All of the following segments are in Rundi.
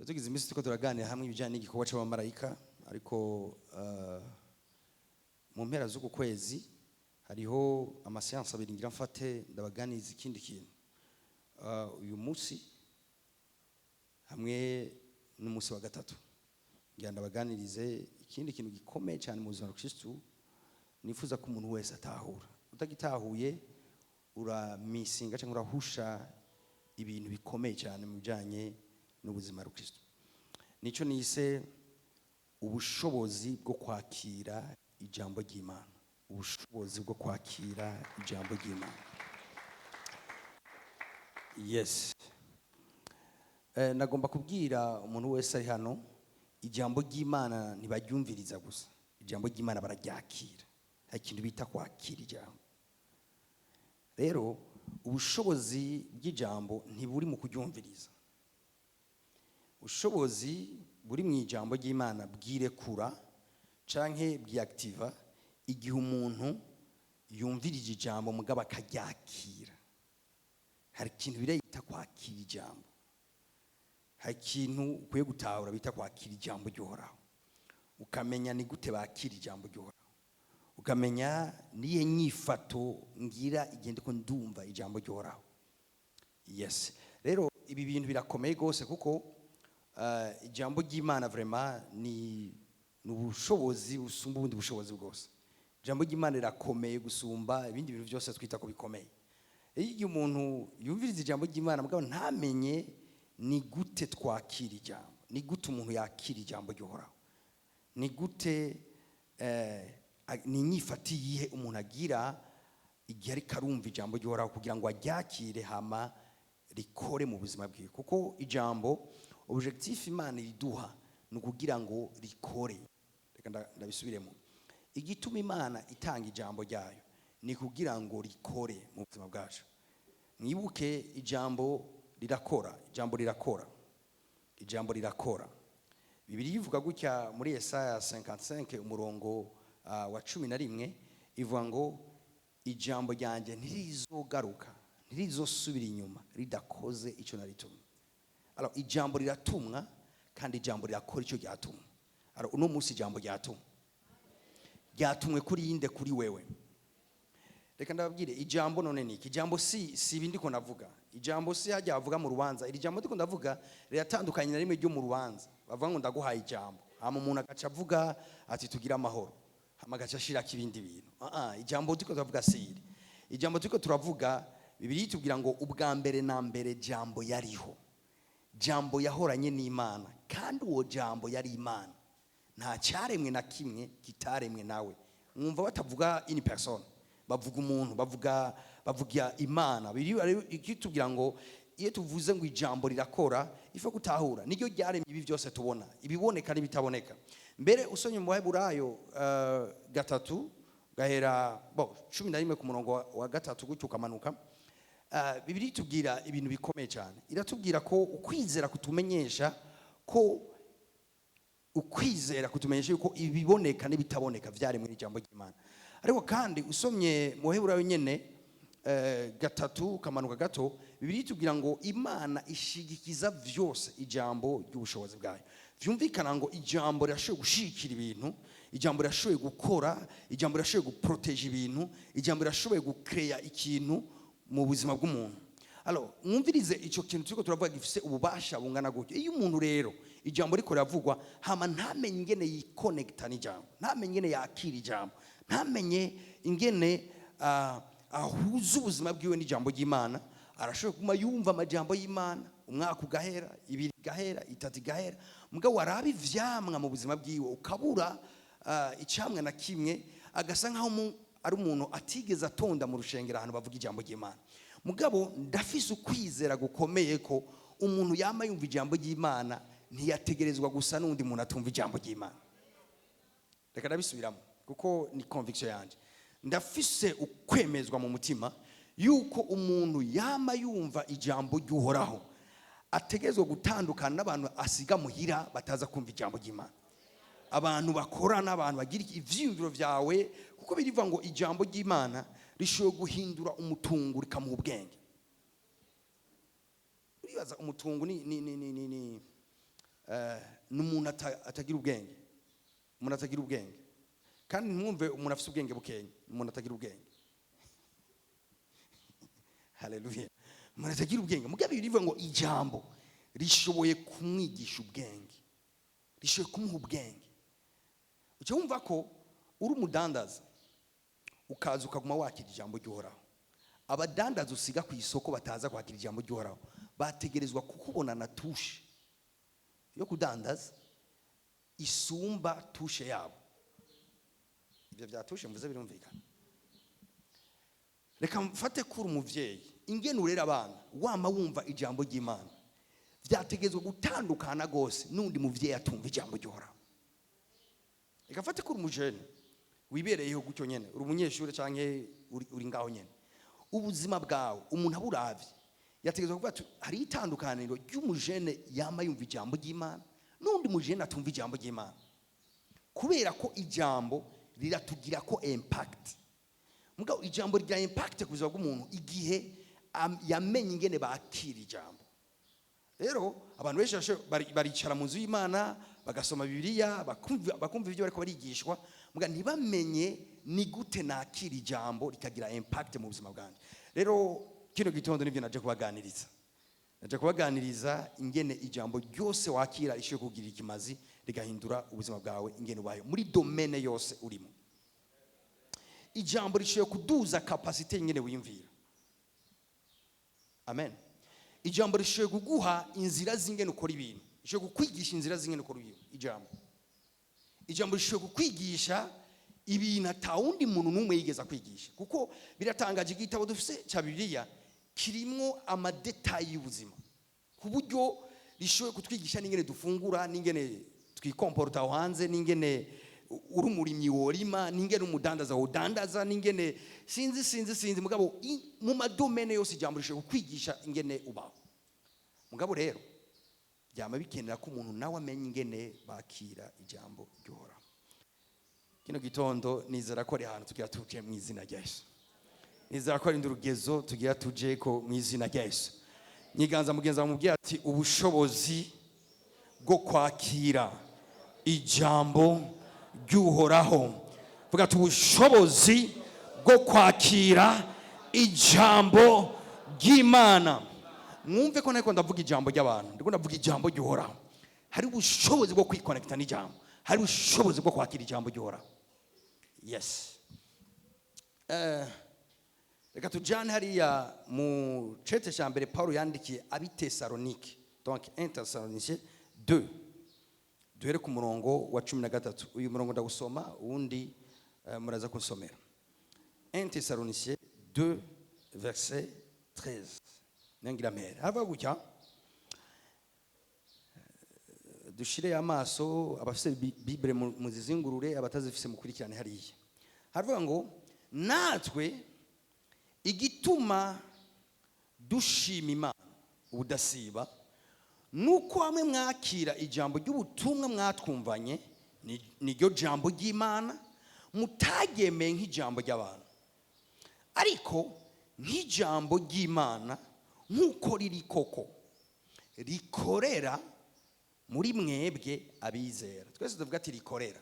tugize iminsi tuko turaganira hamwe ibijyanye n'igikorwa cy'abamarayika ariko mu mpera z'uku kwezi hariho amaseanse abiri ngira mfate ndabaganiza ikindi kintu uyu munsi hamwe n'umunsi wa gatatu ngira ndabaganirize ikindi kintu gikomeye cyane mu buzima bwa Kristo nifuza ko umuntu wese atahura utagitahuye uramisinga cyangwa urahusha ibintu bikomeye cyane mu bijyanye n'ubuzima bwa Kristo. Nico nise ubushobozi bwo kwakira ijambo ry'Imana. Ubushobozi bwo kwakira ijambo ry'Imana. Yes. Nagomba kubwira umuntu wese ari hano ijambo ry'Imana ntibaryumviriza gusa. Ijambo ry'Imana bararyakira. Hari ikintu bita kwakira ijambo. Rero ubushobozi bw'ijambo ntiburi mu kuryumviriza. Ubushobozi buri mu ijambo ry'Imana bwirekura canke bwiactiva igihe umuntu yumvirije ijambo mugabo akaryakira. Hari ikintu birayita kwakira ijambo. Hari ikintu ukwiye gutahura bita kwakira ijambo ry'Uhoraho. Ukamenya ni gute bakira ijambo ry'Uhoraho. Ukamenya niye nyifato ngira igende ko ndumva ijambo ry'Uhoraho. Yes. Rero ibi bintu birakomeye gose kuko ijambo ry'Imana vraiment ni ubushobozi busumba ubundi bushobozi bwose. Ijambo ry'Imana rirakomeye gusumba ibindi bintu byose twita ko bikomeye. Iyo umuntu yumviriza ijambo ry'Imana mugabo ntamenye ni gute twakira ijambo, ni gute umuntu yakira ijambo ry'Uhoraho, ni gute ni nyifati yihe umuntu agira igihe ari karumva ijambo ry'Uhoraho kugira ngo aryakire hama rikore mu buzima bwiwe. Kuko ijambo objectif Imana iduha ni kugira ngo rikore. Reka ndabisubiremo. Igituma Imana itanga ijambo ryayo ni kugira ngo rikore mu buzima bwacu. Mwibuke ijambo rirakora, ijambo rirakora. Ijambo rirakora. Bibiliya ivuga gutya muri Yesaya 55 umurongo wa 11 ivuga ngo ijambo ryanjye ntirizogaruka, ntirizosubira inyuma ridakoze icyo naritumye. Alors ijambo riratumwa kandi ijambo rirakora icyo ryatumwe. Alors uno munsi ijambo ryatumwe. Ryatumwe kuri yinde kuri wewe. Reka ndababwire ijambo none niki? Ijambo si ibindi ko navuga. Ijambo si hajya avuga mu rubanza. Iri jambo ndiko ndavuga riratandukanye na rimwe ryo mu rubanza. Bavuga ngo ndaguhaye ijambo. Hama umuntu agaca avuga ati tugira amahoro. Hama agaca ashira kibindi bintu. Ijambo ndiko ndavuga siri. Ijambo ndiko turavuga Bibiliya itubwira ngo ubwa mbere na mbere jambo yariho. Jambo yahoranye n'Imana kandi uwo jambo yari Imana. Nta cyaremwe na kimwe kitaremwe nawe. Mwumva batavuga in person. Bavuga umuntu, bavuga Imana. Bibiliya ikitubwira ngo iyo tuvuze ngo ijambo rirakora ifa gutahura niryo ryaremye ibi byose tubona. Ibiboneka n'ibitaboneka. Mbere usonye mu Baheburayo gatatu gahera 11 ku murongo wa gatatu gutyo ukamanuka. Bibiliya itubwira ibintu bikomeye cyane. Iratubwira ko ukwizera kutumenyesha yuko ibiboneka n'ibitaboneka byaremwe n'ijambo ry'Imana. Ariko kandi usomye mu Baheburayo nyene gatatu kamanuka gato Bibiliya itubwira ngo Imana ishigikiza vyose ijambo ry'ubushobozi bwayo. Vyumvikana ngo ijambo rirashoboye gushikira ibintu, ijambo rirashoboye gukora, ijambo rirashoboye guprotege ibintu, ijambo rirashoboye gukreya ikintu mu buzima bw'umuntu. Alors mwumvirize ico kintu turiko turavuga gifise ububasha bungana gutyo. Iyo umuntu rero ijambo riko ravugwa hama ntamenye ingene yiconnecta n'ijambo, ntamenye ingene yakira ijambo, ntamenye ingene ahuza ubuzima bwiwe n'ijambo ry'Imana, arashoboye kuma yumva amajambo y'Imana umwaka ugahera, ibiri gahera, itatu gahera, mugabo waraba ivyamwa mu buzima bwiwe ukabura icamwe na kimwe, agasa nkaho ari umuntu atigeze atonda mu rushengero ahantu bavuga ijambo ry'Imana. Mugabo ndafise ukwizera gukomeye ko umuntu yama yumva ijambo ry'Imana ntiyategerezwa gusa n'undi muntu atumva ijambo ry'Imana. Reka ndabisubiramo kuko ni conviction yanje. Ndafise ukwemezwa mu mutima yuko umuntu yama yumva ijambo ry'Uhoraho ategerezwa gutandukana n'abantu asiga muhira bataza kumva ijambo ry'Imana. Abantu bakorana, abantu bagira ivyiyumviro vyawe kuko birivuga ngo ijambo ry'Imana rishoboye guhindura umutungo rikamuha ubwenge. Uribaza umutungo ni n'umuntu atagira ubwenge. Umuntu atagira ubwenge. Kandi mwumve umuntu afite ubwenge bukenya, umuntu atagira ubwenge. Haleluya. Umuntu atagira ubwenge. Mugabe birivuga ngo ijambo rishoboye kumwigisha ubwenge. Rishoboye kumuha ubwenge. Ucyo wumva ko uri umudandaza ukaza ukaguma wakira ijambo ry'Uhoraho. Abadandaza usiga ku isoko bataza kwakira ijambo ry'Uhoraho bategerezwa kukubona na tushe yo kudandaza isumba tushe yabo. Ibyo byatushe mvuze birumvikana. Reka mfate kuri umuvyeyi ingene urera abana wama wumva ijambo ry'Imana byategezwe gutandukana gose nundi muvyeyi atumva ijambo ry'Uhoraho. Reka mfate kuri umujene wibereyeho gutyo nyene uri umunyeshure canke uri ngaho nyene ubuzima bwawe umuntu aburavye yategezwe kuvuga ati hari itandukaniro ry'umujene yama yumva ijambo ry'Imana nundi mujene atumva ijambo ry'Imana, kubera ko ijambo riratugira ko impact. Mugabo ijambo rya impact kubuzima bw'umuntu igihe yamenye ingene bakira ijambo. Rero abantu benshi baricara mu nzu y'Imana bagasoma Bibiliya bakumva ibyo bariko barigishwa muga ntibamenye ni gute nakira ijambo rikagira impact mu buzima bwanje. Rero kino gitondo nivyo naje kubaganiriza ingene ijambo ryose wakira ishoye kugira ikimazi rigahindura ubuzima bwawe ingene ubayo muri domaine yose urimo. Ijambo rishoye kuduza capacity ingene wiyumvira. Amen. Ijambo rishoye kuguha inzira zingene ukora ibintu, rishoye kukwigisha inzira zingene ukora ibintu. Ijambo rishoye kukwigisha ibintu atawundi muntu numwe yigeza kwigisha, kuko biratangaje igitabo dufise cya Bibiliya kirimo amadetayi y'ubuzima ku buryo rishoye kutwigisha n'ingene dufungura, n'ingene twikomporta hanze, n'ingene uri umurimyi worima, n'ingene umudandaza wodandaza, n'ingene sinzi mugabo mu madomene yose ijambo rishoye kukwigisha ingene ubaho. Mugabo rero byama bikenera ko umuntu nawe amenye ingene bakira ijambo ry'Uhoraho. Kino gitondo nizera ko ari ahantu tugira tuje mu izina rya Yesu. Nizera ko ari ndurugezo tugira tuje ko mu izina rya Yesu. Nyiganza mugenza bamubwira ati ubushobozi bwo kwakira ijambo ry'Uhoraho. Vuga ati ubushobozi bwo kwakira ijambo ry'Imana. Mwumve ko nako ndavuga ijambo ry'abantu, ndiko ndavuga ijambo ry'Uhoraho. Hari ubushobozi bwo kwiconnecta n'ijambo, hari ubushobozi bwo kwakira ijambo ry'Uhoraho. Yes. Reka tujane hariya mu cete cya mbere Paulo yandikiye ab'Itesalonike, donc 1 Thessaloniciens 2. Duhere ku murongo wa 13. Uyu murongo ndagusoma uwundi muraza kunsomera. 1 Thessaloniciens 2 verset 13. Nangira mere. Hava gutya. Dushire amaso abafise Bible muzizingurure abatazifise mukurikirane hariya. Haravuga ngo natwe igituma dushima Imana ubudasiba nuko amwe mwakira ijambo ry'ubutumwa mwatwumvanye niryo jambo ry'Imana mutagemeye nk'ijambo ry'abantu, ariko nk'ijambo ry'Imana nkuko riri koko rikorera muri mwebwe abizera. Twese tuvuga ati rikorera.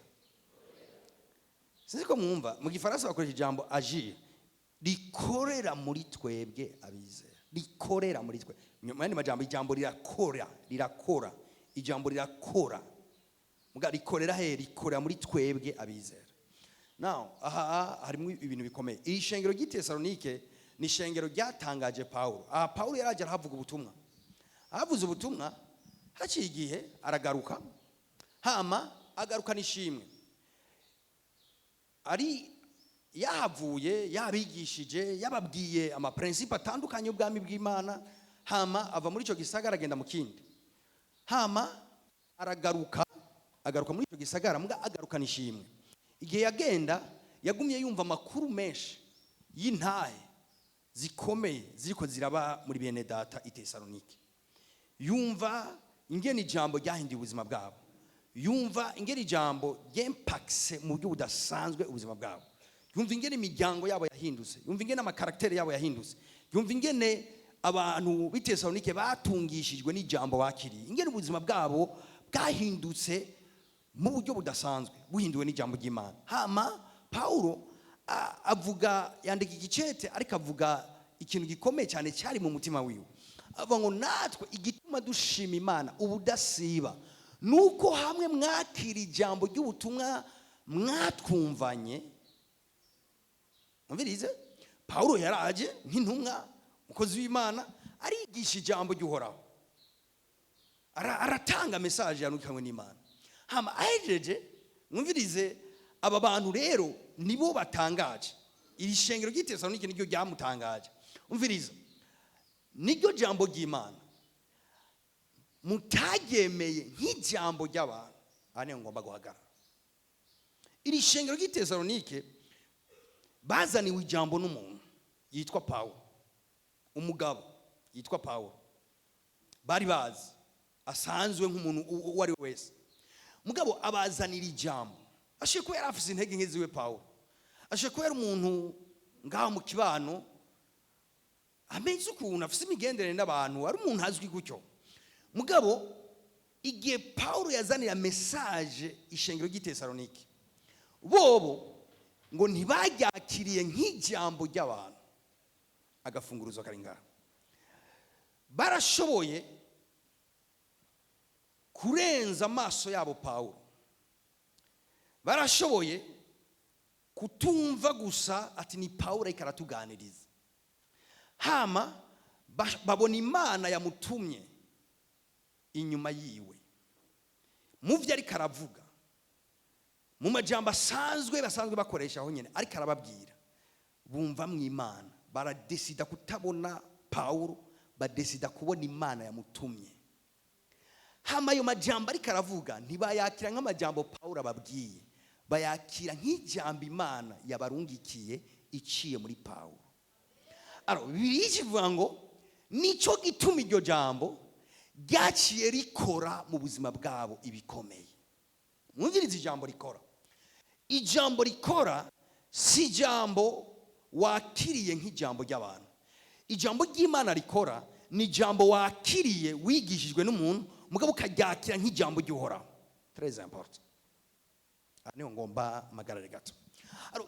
Sinzi ko mwumva mu gifaransa bakoresha ijambo agir. Rikorera muri twebwe abizera. Rikorera muri twe. Nyuma y'andi majambo ijambo rirakora. Ijambo rirakora. Muga rikorera he? Rikorera muri twebwe abizera. Now, harimo ibintu bikomeye. Iyi shengero ry'Itesalonike ni shengero ryatangaje Paulo. Paulo yaraje aravuga ubutumwa. Avuze ubutumwa haciye igihe aragaruka. Hama agaruka nishimwe. Ari yahavuye yabigishije yababwiye ama principe atandukanye y'ubwami bw'Imana. Hama ava muri ico gisagara agenda mu kindi. Hama agaruka muri ico gisagara mbwa agaruka nishimwe. Igihe yagenda yagumye yumva amakuru menshi y'intahe zikomeye ziriko ziraba muri bene data Itesalonike. Yumva ingene ijambo ryahinduye ubuzima bwabo. Yumva ingene ijambo ry'impactse mu buryo budasanzwe ubuzima bwabo. Yumva ingene imiryango yabo yahindutse. Yumva ingene amakaraktere yabo yahindutse. Yumva ingene abantu b'Itesalonike batungishijwe n'ijambo bakiriye. Ingene ubuzima bwabo bwahindutse mu buryo budasanzwe buhinduwe n'ijambo ry'Imana. Hama Paulo avuga, yandika igicete ariko avuga ikintu gikomeye cyane cyari mu mutima wiwe. Avuga ngo natwe igituma dushima Imana ubudasiba nuko hamwe mwakira ijambo ry'ubutumwa mwatwumvanye. Umvirize, Paulo yaraje nk'intumwa umukozi w'Imana arigisha ijambo ry'uhoraho, aratanga message yanukanywe n'Imana. Hama ahejeje, mwumvirize, aba bantu rero nibo batangaje. Iri shengero ry'Itesalonike niryo ryamutangaje. Umvirize, niryo jambo ry'Imana mutagemeye nk'ijambo ry'abantu. Ane ngomba guhagarara. Iri shengero ry'Itesalonike bazaniwe ijambo n'umuntu yitwa Paulo, umugabo yitwa Paulo, bari bazi asanzwe nk'umuntu uwo ari wese. Mugabo abazanira ijambo, ashe ko yari afise intege nke ziwe Paulo, ashe ko yari umuntu ngaho mu kibano ameze ukuntu afise imigenderere n'abantu, ari umuntu azwi gutyo. Mugabo igihe Paulo yazanira message ishengero ry'Itesalonike, bobo ngo ntibaryakiriye nk'ijambo ry'abantu. Agafunguruzo kari ngaho, barashoboye kurenza amaso yabo Paulo, barashoboye kutumva gusa ati ni Paulo ariko aratuganiriza. Hama babona Imana yamutumye inyuma yiwe mu byo ariko aravuga, mu majambo asanzwe basanzwe bakoresha aho nyene ariko arababwira. Bumva mu Imana, baradesida kutabona Paulo, badesida kubona Imana yamutumye. Hama ayo majambo ariko aravuga ntibayakira nk'amajambo Paulo ababwiye, bayakira nk'ijambo Imana yabarungikiye iciye muri Paulo. Bibiliya ivuga ngo nico gituma iryo jambo ryaciye rikora mu buzima bwabo ibikomeye. Mwumvirize ijambo rikora. Ijambo rikora si ijambo wakiriye nk'ijambo ry'abantu. Ijambo ry'Imana rikora ni ijambo wakiriye wigishijwe n'umuntu, mugabo ukaryakira nk'ijambo ry'uhoraho. Très important. Niho ngomba magarare gato.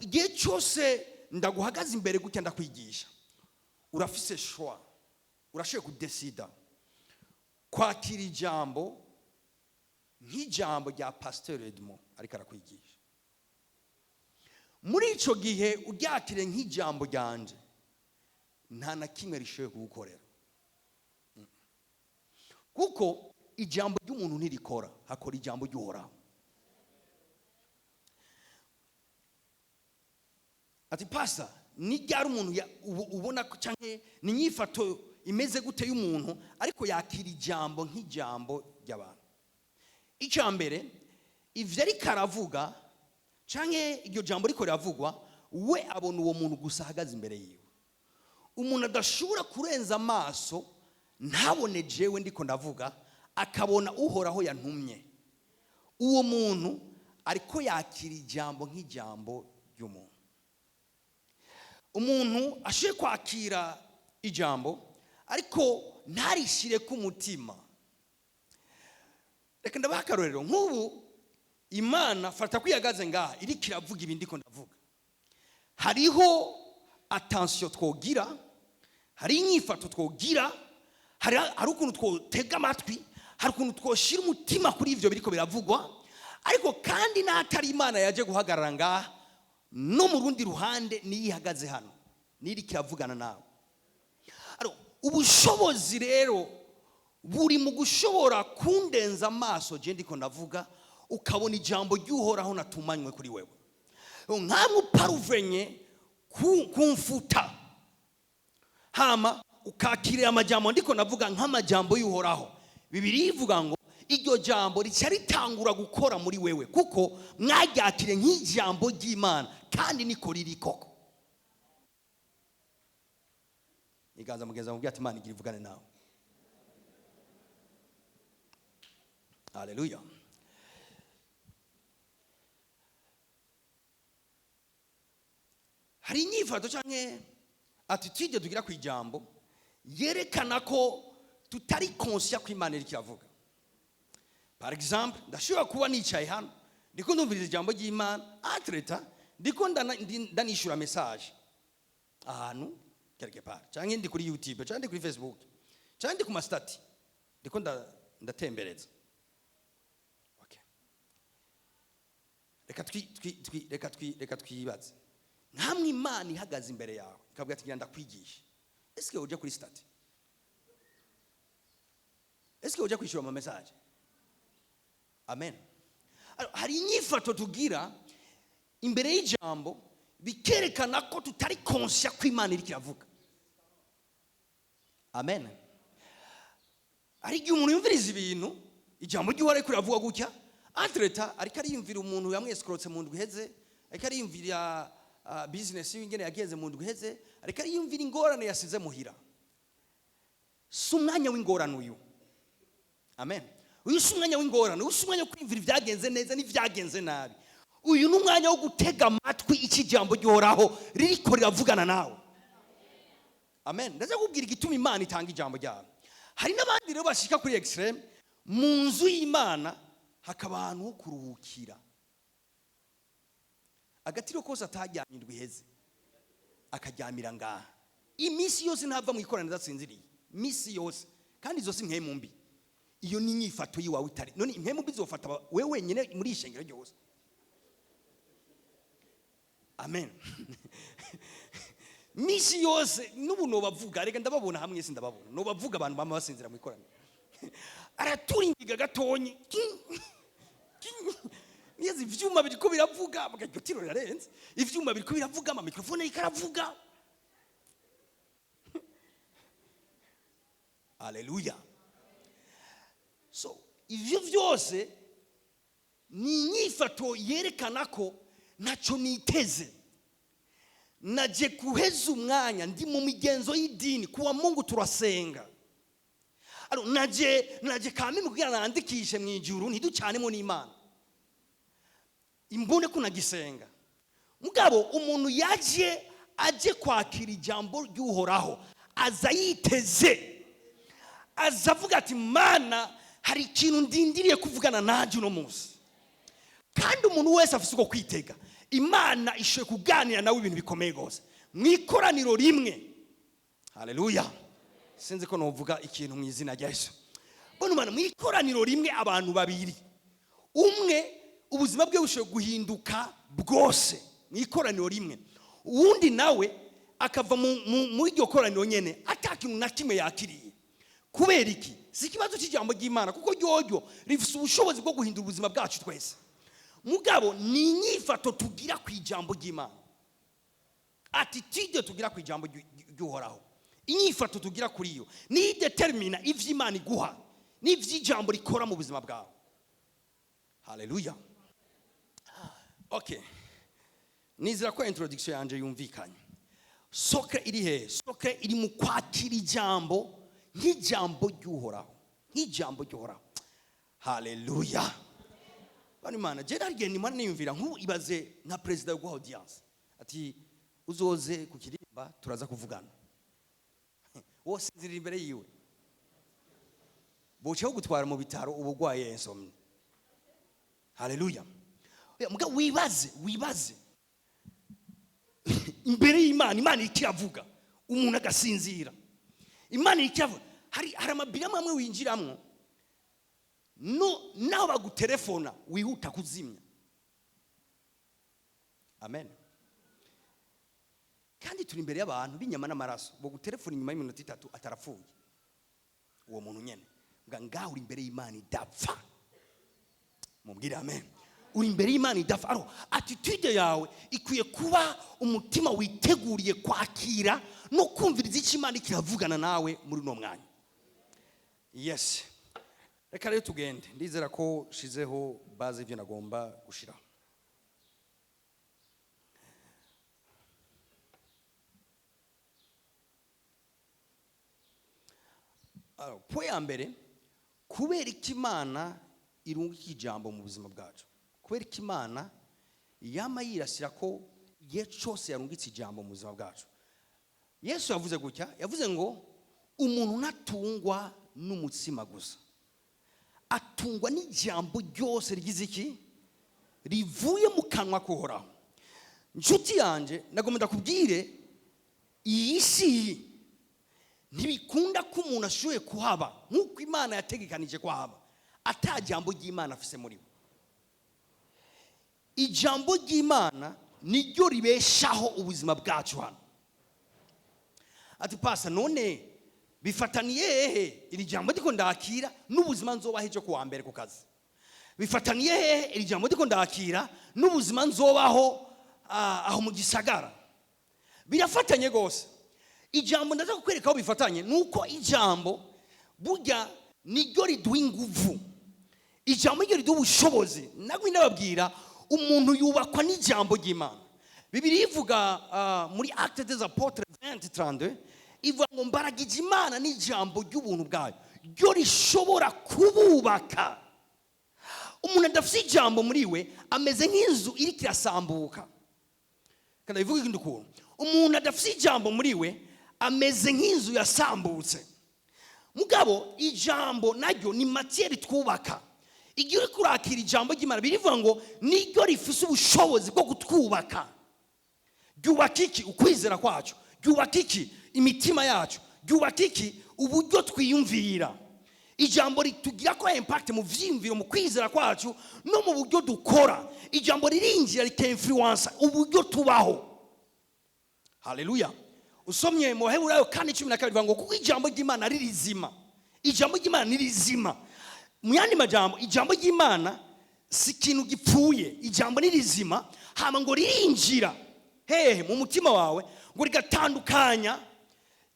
Igihe cyose ndaguhagaze imbere gutya ndakwigisha, urafise choix, urashoboye kudesida kwakira ijambo nk'ijambo rya Pasteur Edmond ariko arakwigisha. Muri ico gihe uryakire nk'ijambo ryanje, nta na kimwe rishoboye kugukorera, kuko ijambo ry'umuntu ntirikora, hakora ijambo ry'uhoraho. Ati pasa, ni ryari umuntu ubona canke ni nyifato imeze gute y'umuntu ariko yakira ijambo nk'ijambo ry'abantu? Icya mbere, ivyo ariko aravuga canke iryo jambo riko riravugwa, we abona uwo muntu gusa ahagaze imbere yiwe. Umuntu adashobora kurenza amaso ntabone jewe ndiko ndavuga, akabona uhoraho yantumye. Uwo muntu ariko yakira ijambo nk'ijambo ry'umuntu. Umuntu ashoboye kwakira ijambo ariko ntarishire ku mutima. Reka ndabaha akarorero. Nk'ubu Imana fata kwiyagaze ngaha iri kiravuga ibindi ko ndavuga, hariho attention twogira, hari inyifato twogira, hari ukuntu twotega amatwi, hari ukuntu twoshira umutima kuri ivyo biriko biravugwa. Ariko kandi n'atari Imana yaje guhagarara ngaha, no mu rundi ruhande niyihagaze hano niri kiravugana nawe. Ubushobozi rero buri mu gushobora kundenza amaso je ndiko ndavuga, ukabona ijambo ry'uhoraho natumanywe kuri wewe. Nkamwe paruvenye kumfuta, hama ukakirira amajambo ndiko ndavuga nk'amajambo y'uhoraho. Bibiliya ivuga ngo iryo jambo rica ritangura gukora muri wewe, kuko mwaryakire nk'ijambo ry'Imana kandi niko riri koko. Iganza mugenza mubwira ati Imana igira ivugane nawe. Haleluya. Hari inyifato canke attitude tugira ku ijambo yerekana ko tutari conscient ko Imana iri kiravuga. par exemple ndashobora kuba nicaye hano ndiko ndumviriza ijambo ry'Imana atreta ndiko ndanishura message ahantu quelque part cyangwa ndi kuri YouTube cyangwa ndi kuri Facebook cyangwa ndi ku mastati ndiko ndatembereza. Okay, reka twibaze nkamwe Imana ihagaze imbere yawe ikavuga ati ngenda kwigisha, eske ujya kuri stati? Eske ujya kwishura ama message? Amen. Hari inyifato tugira imbere y'ijambo bikerekana ko tutari conscious ko Imana iri kiravuga. Amen. Ari igihe umuntu yumviriza ibintu ijambo ry'uwari kuravuga gutya atreta ariko ariyumvira umuntu yamweskorotse mu ndwi heze, ariko ariyumvira business y'ingene yageze mu ndwi heze, ariko ariyumvira ingorane yasize muhira. Si umwanya w'ingorane uyu. Amen. Uyu si umwanya w'ingorane, uyu si umwanya wo kwiyumvira ibyagenze neza n'ibyagenze nabi. Uyu ni umwanya wo gutega amatwi iki jambo ry'Uhoraho ririko riravugana nawe. Amen. Ndaza kubwira igituma Imana itanga ijambo ryayo. Hari n'abandi rero bashika kuri extreme mu nzu y'Imana hakaba ahantu ho kuruhukira. Agatiro kose atajyanye indwi heze akaryamira ngaha. Imisi yose ntava mu ikoraniro adatsinziriye. Misi yose kandi izo si nkemu mbi. Iyo ni inyifato yiwawe itari. None impemu bizofata wewe wenyine muri ishengero ryose. Amen. Misi yose nubu no bavuga reka ndababona hamwe yese ndababona. No bavuga abantu bama basinzira mu ikoraniro. Araturingiga gatonyi. Niyazi ivyuma biriko biravuga bagatiro rirarenze. Ivyuma biriko biravuga ama mikrofone ikaravuga. Hallelujah. So ivyo vyose ni inyifato yerekana ko naco niteze. Naje kuheza umwanya ndi mu migenzo y'idini kuwa Mungu turasenga. Aro naje kamwe kugira nandikishe mu ijuru ntiducanemo n'Imana. Imbone ko nagisenga. Mugabo umuntu aje kwakira ijambo ry'Uhoraho aza yiteze. Azavuga ati Mana hari ikintu ndindiriye kuvugana naje uno munsi. Kandi umuntu wese afise uko kwitega. Imana ishoye kuganira nawe ibintu bikomeye gose. Mwikoraniro rimwe. Hallelujah. Sinzi ko novuga ikintu mu izina rya Yesu. Bona Imana mwikoraniro rimwe abantu babiri. Umwe ubuzima bwe bushoye guhinduka bwose. Mwikoraniro rimwe. Uwundi nawe akava mu iryo koraniro nyene atakintu na kimwe yakiriye. Kubera iki? Si kibazo cy'ijambo ry'Imana kuko ryoryo rifite ubushobozi bwo guhindura ubuzima bwacu twese. Mugabo ni inyifato tugira ku ijambo ry'Imana. Attitude tugira ku ijambo ry'Uhoraho. Inyifato tugira kuri iyo ni determina ivy'Imana iguha n'ivy'ijambo rikora mu buzima bwawe. Hallelujah. Okay. Nizira ko introduction yanje yumvikanye. Soke iri he? Soke iri mu kwakira ijambo nk'ijambo ry'Uhoraho. Nk'ijambo ry'Uhoraho. Hallelujah. Bani Imana je narigenda Imana niyumvira nk'ubu ibaze nka president wa audience ati uzoze ku kirimba turaza kuvugana. Wose nzira imbere yiwe. Boche gutwara mu bitaro ubugwaye insomni. Hallelujah. Muga wibaze. Imbere y'Imana Imana ikiravuga umuntu agasinzira. Imana ikiravuga hari amabira amwe winjiramwo. Naho bagutelefona wihuta kuzimya. Amen. Kandi turi imbere y'abantu b'inyama n'amaraso bo gutelefona inyuma y'iminota 3 atarapfuye. Uwo muntu nyene ngaho uri imbere y'Imana idapfa. Mubwire amen. Uri imbere y'Imana idapfa. Aro attitude yawe ikwiye kuba umutima witeguriye kwakira no kumviriza icyo Imana kiravugana nawe muri no mwanya. Yes. Reka rero tugende. Ndizera ko shizeho base y'ibyo nagomba gushira. Point ya mbere kubera iki Imana irungika ijambo mu buzima bwacu. Kubera iki Imana yama yirasira ko igihe cyose yarungitse ijambo mu buzima bwacu. Yesu yavuze gutya, yavuze ngo umuntu natungwa n'umutsima gusa atungwa n'ijambo ryose rigize iki rivuye mu kanwa k'Uhoraho. Nshuti yanje, nagomba ndakubwire iyi si ntibikunda ko umuntu ashoboye kuhaba nk'uko Imana yategekanije kuhaba ata jambo ry'Imana afise muri we. Ijambo ry'Imana niryo ribeshaho ubuzima bwacu hano. Ati pasa, none bifataniye hehe iri jambo ndiko ndakira n'ubuzima nzobaho ejo kuwa mbere ku kazi? Bifataniye hehe iri jambo ndiko ndakira n'ubuzima nzobaho aho mu gisagara? Birafatanye gose. Ijambo ndaza kukwereka aho bifatanye nuko ijambo burya niryo riduha inguvu. Ijambo niryo riduha ubushobozi. Nagwe ndababwira umuntu yubakwa n'ijambo ry'Imana. Bibiliya ivuga muri Actes des Apôtres 20:32 ivuga ngo mbaragije Imana n'ijambo ry'ubuntu bwayo ryo rishobora kububaka. Umuntu adafite ijambo muri we ameze nk'inzu iri kirasambuka. Kandi ivuga ikindi kuntu, umuntu adafite ijambo muri we ameze nk'inzu yasambutse. Mugabo ijambo naryo ni matière twubaka. Igihe uri kurakira ijambo ry'Imana birivuga ngo niryo rifise ubushobozi bwo kutwubaka. Ryubaka iki? Ukwizera kwacu. Ryubaka iki? Imitima yacu. Ryubaka iki? Uburyo twiyumvira. Ijambo ritugira ko impact mu vyimviro, mu kwizera kwacu no mu buryo dukora. Ijambo ririnjira rikeinfluence uburyo tubaho. Haleluya. Usomye mu Heburayo 4:12 bivuga ngo kuko ijambo ry'Imana ririzima. Ijambo ry'Imana ni rizima. Mu yandi majambo, ijambo ry'Imana si ikintu gipfuye. Ijambo ni rizima, hama ngo ririnjira hehe mu mutima wawe, ngo rigatandukanya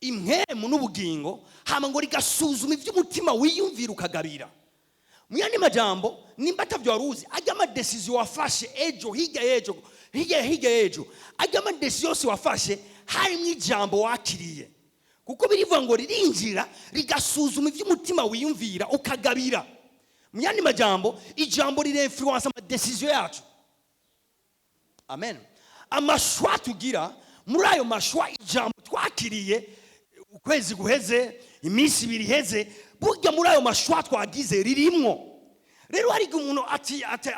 impemu n'ubugingo, hama ngo rigasuzuma ivy'umutima wiyumvira ukagabira. Mu yandi majambo, nimba atavyo waruzi, ajya ama decision wafashe ejo hirya ejo, ajya ama decision yose wafashe harimo ijambo wakiriye. Kuko birivuga ngo ririnjira rigasuzuma ivy'umutima wiyumvira ukagabira. Mu yandi majambo, ijambo rire-influence ama decision yacu. Amen. Amashwa tugira, muri ayo mashwa ijambo twakiriye ukwezi guheze, iminsi ibiri heze, burya muri ayo mashwa twagize ririmwo. Rero hari umuntu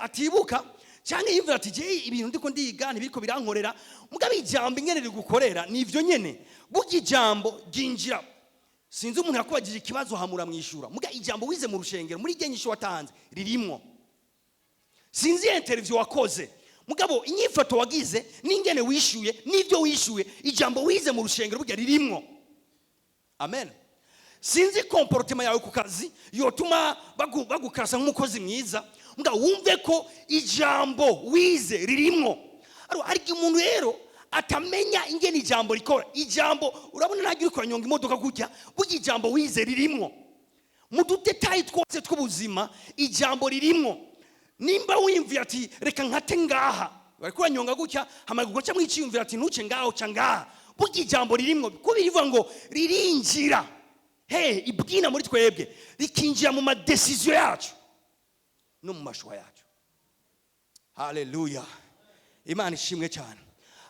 atibuka cyangwa yimvira ati je ibintu ndiko ndiga ntibiriko birankorera, mugabe ijambo ingene rigukorera nivyo nyene. Burya ijambo ginjira. Sinzi umuntu yakubagije ikibazo hamura mwishura, muga ijambo wize mu rushengero muri genyisho watanze ririmwo. Sinzi interview wakoze, mugabo inyifato wagize n'ingene wishuye n'ivyo wishuye, ijambo wize mu rushengero burya ririmwo. Amen. Sinzi comportement yawe ku kazi yotuma bagukasa nk'umukozi mwiza, muga wumve ko ijambo wize ririmwo. Hari umuntu rero atamenya ingene ijambo rikora. Ijambo urabona ntagira ukora nyonga imodoka gutya, burya ijambo wize ririmwo. Mu dutetayi twose tw'ubuzima ijambo ririmwo. Nimba wimvira ati reka nkate ngaha, barikora nyonga gutya, hamagugo cyamwe iciyumvira ati ntuce ngaho ca ngaha, burya ijambo ririmwo. Kuko birivuga ngo ririnjira ibwina muri twebwe, rikinjira mu madecision yacu no mu mashwa yacu. Haleluya. Imana ishimwe cyane.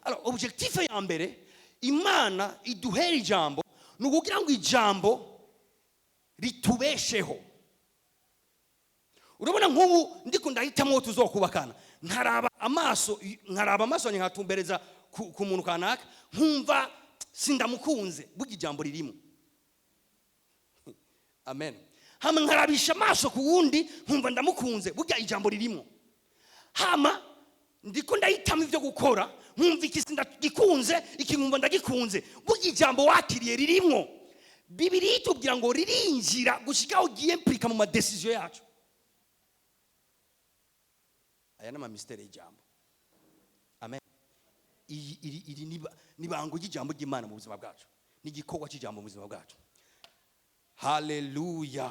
Alors objectif ya mbere Imana iduhera ijambo nukugira ngo ijambo ritubesheho. Urabona nk'ubu ndiko ndahitamo tuzokubakana, nkaraba amaso nkatumbereza ku muntu kanaka, nkumva sindamukunze, burya ijambo ririmo. Amen. Hama nkarabisha amaso ku wundi, nkumva ndamukunze, burya ijambo ririmo. Hama ndiko ndahitamo ivyo gukora, nkumva iki sindagikunze, iki nkumva ndagikunze, burya ijambo wakiriye ririmwo. Bibiliya itubwira ngo ririnjira gushika ugiye implika mu madecision yacu. Aya nama mystère y'ijambo. Amen. Iri nibango y'ijambo ry'Imana mu buzima bwacu, n'igikorwa cy'ijambo mu buzima bwacu. Haleluya.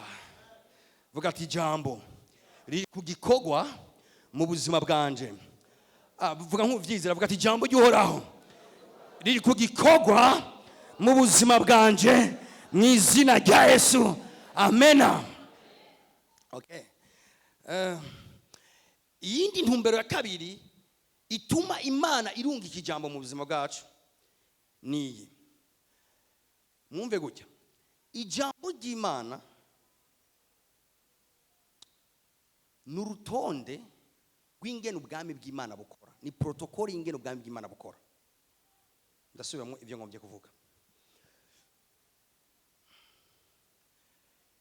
Vuga ati ijambo riri ku gikorwa mu buzima bwanje. Vuga nk'uvyizera, vuga ati ijambo ry'Uhoraho riri ku gikorwa mu buzima bwanje mu izina rya Yesu. Amen. Okay. Iyindi ntumbero ya kabiri ituma Imana irungika ijambo mu buzima bwacu niyi. Mwumve gutya, ijambo ry'Imana n'urutonde rw'ingene ubwami bw'Imana bukora, ni protocole y'ingene ubwami bw'Imana bukora. Ndasubiramo ibyo ngombye kuvuga.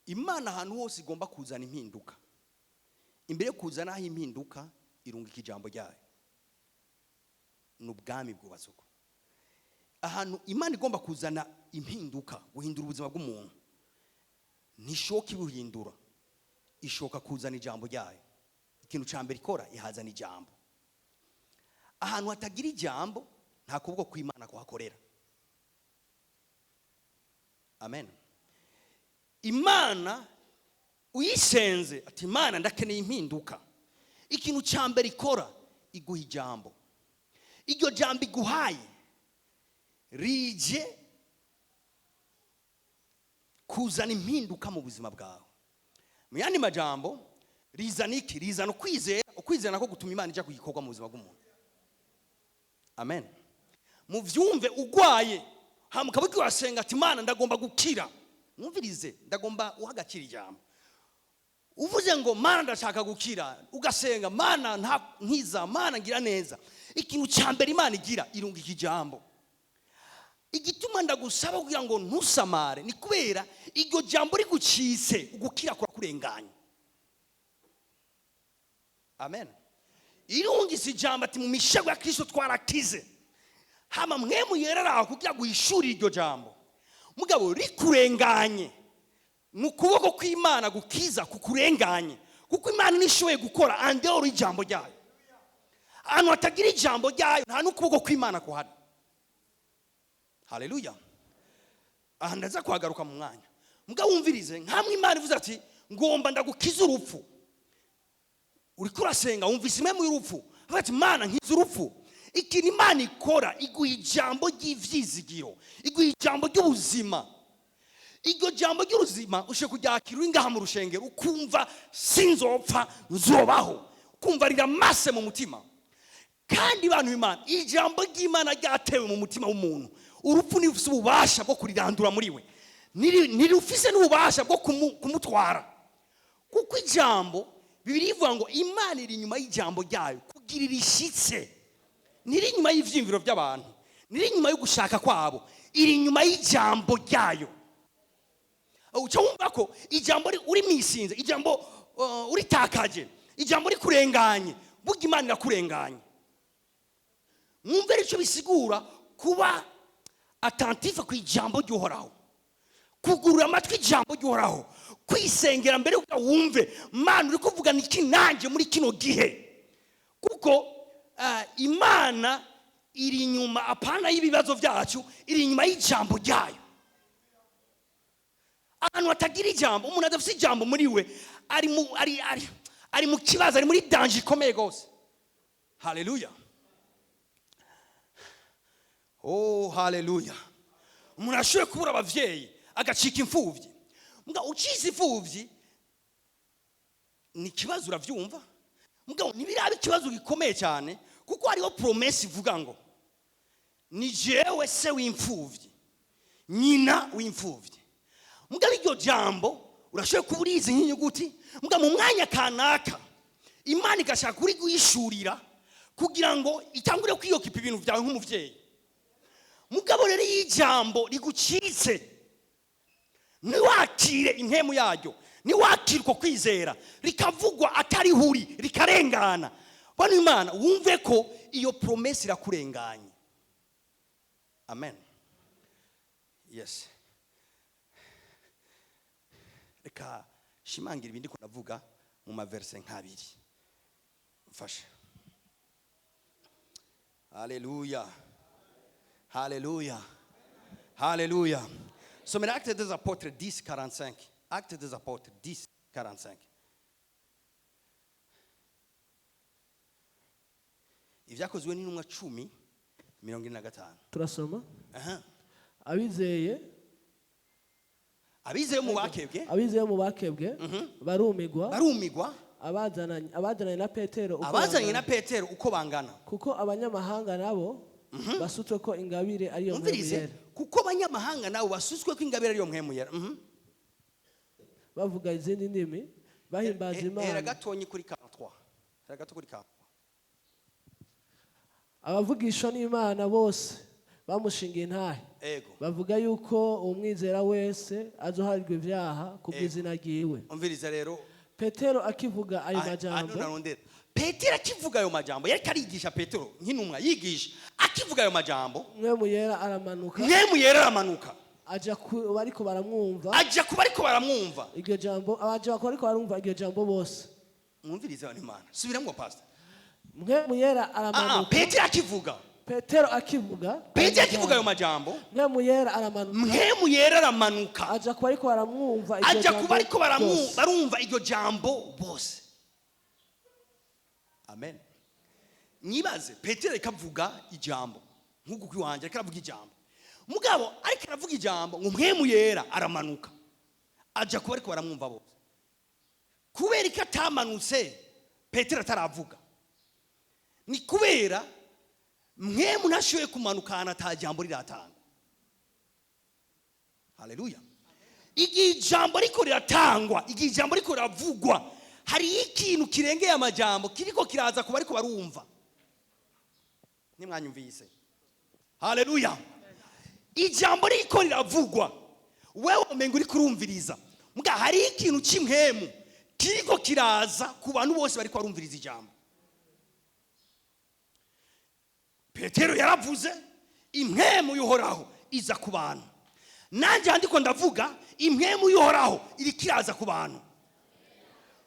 Imana ahantu hose igomba kuzana impinduka. Imbere kuzana aho impinduka irungika ijambo ryayo. N'ubwami bwubatse uko. Ahantu Imana igomba kuzana impinduka, guhindura ubuzima bw'umuntu, nishoka ibuhindura, ishoka kuzana ijambo ryayo. Ikintu cyambere ikora ihazana ijambo. Ahantu hatagira ijambo nta kubwo kw'Imana kuhakorera. Amen. Imana uyisenze ati Imana ndakeneye impinduka, ikintu cyambere ikora iguha ijambo. Iryo jambo iguhaye rije kuzana impinduka mu buzima bwawe. Mu yandi majambo rizana iki? Rizana ukwizera nako gutuma Imana ijya kuyikorwa mu buzima bw'umuntu. Amen. Mu vyumve ugwaye hamuka biki wasenga ati Imana ndagomba gukira. Mwumvirize, ndagomba uhagakira ijambo. Uvuze ngo Mana ndashaka gukira, ugasenga Mana nkiza, Mana ngira neza, ikintu cyambere Imana igira irungika ijambo. Igituma ndagusaba kugira ngo ntusamare ni kubera iryo jambo rigucitse ugukira kwa kurenganya. Amen. Irungisa ijambo ati mu mishago ya Kristo twarakize. Hama mwemu yerara kugira guhishura iryo jambo. Mugabo rikurenganye n'ukuboko kw'Imana gukiza kukurenganye, kuko Imana nishoboye gukora andero ijambo ryayo. Ahantu hatagira ijambo ryayo nta n'ukuboko kw'Imana kuhari. Haleluya. Aha ndaza kuhagaruka mu mwanya. Mugabo wumvirize, nkamwe Imana ivuze ati ngomba ndagukiza urupfu. Uriko urasenga wumvise imwe mu y'urupfu, ati Mana nkiza urupfu. Ikintu Imana ikora iguha ijambo ry'ivyizigiro, iguha ijambo ry'ubuzima. Iryo jambo ry'ubuzima ushe kuryakira ingaha mu rushengero ukumva sinzopfa nzobaho, ukumva riramase mu mutima. Kandi bantu b'Imana, ijambo ry'Imana ryatewe mu mutima w'umuntu, urupfu nifise ububasha bwo kurirandura muri we, nirufise n'ububasha bwo kumutwara. Kuko ijambo Bibiliya ivuga ngo Imana iri inyuma y'ijambo ryayo kugira irishitse. Niri inyuma y'ivyimviro by'abantu, niri inyuma yo gushaka kwabo, iri inyuma y'ijambo ryayo. Uca wumva ko ijambo uri misinze, ijambo uritakaje, ijambo rikurenganye, burya Imana irakurenganye. Mwumve icyo bisigura kuba attentif ku ijambo ry'Uhoraho, kugurura amatwi ijambo ry'Uhoraho, kwisengera mbere uko wumve Mana uri kuvuga niki nanje muri kino gihe. Kuko Imana iri inyuma apana y'ibibazo byacu, iri inyuma y'ijambo ryayo. Ahantu hatagira ijambo, umuntu adafite ijambo muri we ari mu kibazo, ari muri danger ikomeye gose. Haleluya. Oh haleluya. Umuntu ashoboye kubura abavyeyi agacika imfuvyi. Mbwa ucize imfuvyi ni kibazo uravyumva. Mbwa nibirabe ikibazo gikomeye cyane, kuko hariho promesse ivuga ngo ni jewe se w'imfuvyi, nyina w'imfuvyi. Mbwa iryo jambo urashoboye kuburiza nk'inyuguti, mbwa mu mwanya kanaka Imana igashaka kuri guhishurira kugira ngo itangure kwiyokipa ibintu byawe nk'umuvyeyi. Mugabo rero y'ijambo rigucitse, niwakire impemu yaryo, niwakire uko kwizera rikavugwa atari huri, rikarengana. Bana Imana wumve ko iyo promesse irakurenganye. Amen. Yes. Reka shimangira ibindi ko navuga mu maverse nk'abiri. Mfashe. Haleluya. Haleluya. Haleluya. Somera Actes des Apôtres 10:45. Actes des Apôtres 10:45. Ivyakozwe n'intumwa 10:25. Turasoma. Aha. Abizeye mu bakebwe. Abizeye mu bakebwe barumigwa. Abazananye na Petero uko bangana. Kuko abanyamahanga nabo basutswe ko ingabire ariyo mpemu. Kuko abanyamahanga nabo basutswe ko ingabire ariyo mpemu. Bavuga izindi ndimi bahimbaza Imana. Era gatonyi kuri 45. 3 hari gato kuri 4 abavugishwa n'Imana bose bamushingiye intahe ego bavuga yuko umwizera wese azoharirwa ivyaha kubw'izina ryiwe. umviriza rero Petero akivuga ayo majambo Petero akivuga ayo majambo yari karigisha Petero nk'intumwa yigisha akivuga ayo majambo mwemu yera aramanuka aja bariko baramwumva iryo jambo abaje bariko barumva iryo jambo bose. Mwumviriza n'Imana subiramwo pastor mwemu yera aramanuka Petero akivuga ayo majambo mwemu yera aramanuka aja bariko baramwumva barumva iryo jambo bose. Amen. Nibaze Petero ikavuga ijambo nk'uko kwiwanje akaravuga ijambo mugabo ariko aravuga ijambo ngo mwemu yera aramanuka aja kuba ariko baramwumva bose kubera ko atamanutse Petero ataravuga ni kubera mwemu nashoye kumanukana ata jambo riratanga. Haleluya. Igi jambo riko riratangwa igi jambo riko riravugwa hari ikintu kirengeye amajambo kiriko kiraza kuba ariko barumva nimwanyumvise. Haleluya. Ijambo riko riravugwa wewe umenga uri kurumviriza muga hari ikintu cy'imhemu kiriko kiraza ku bantu bose bariko barumviriza ijambo. Petero yaravuze imhemu y'uhoraho iza ku bantu nanje handiko ndavuga imhemu y'uhoraho iri kiraza ku bantu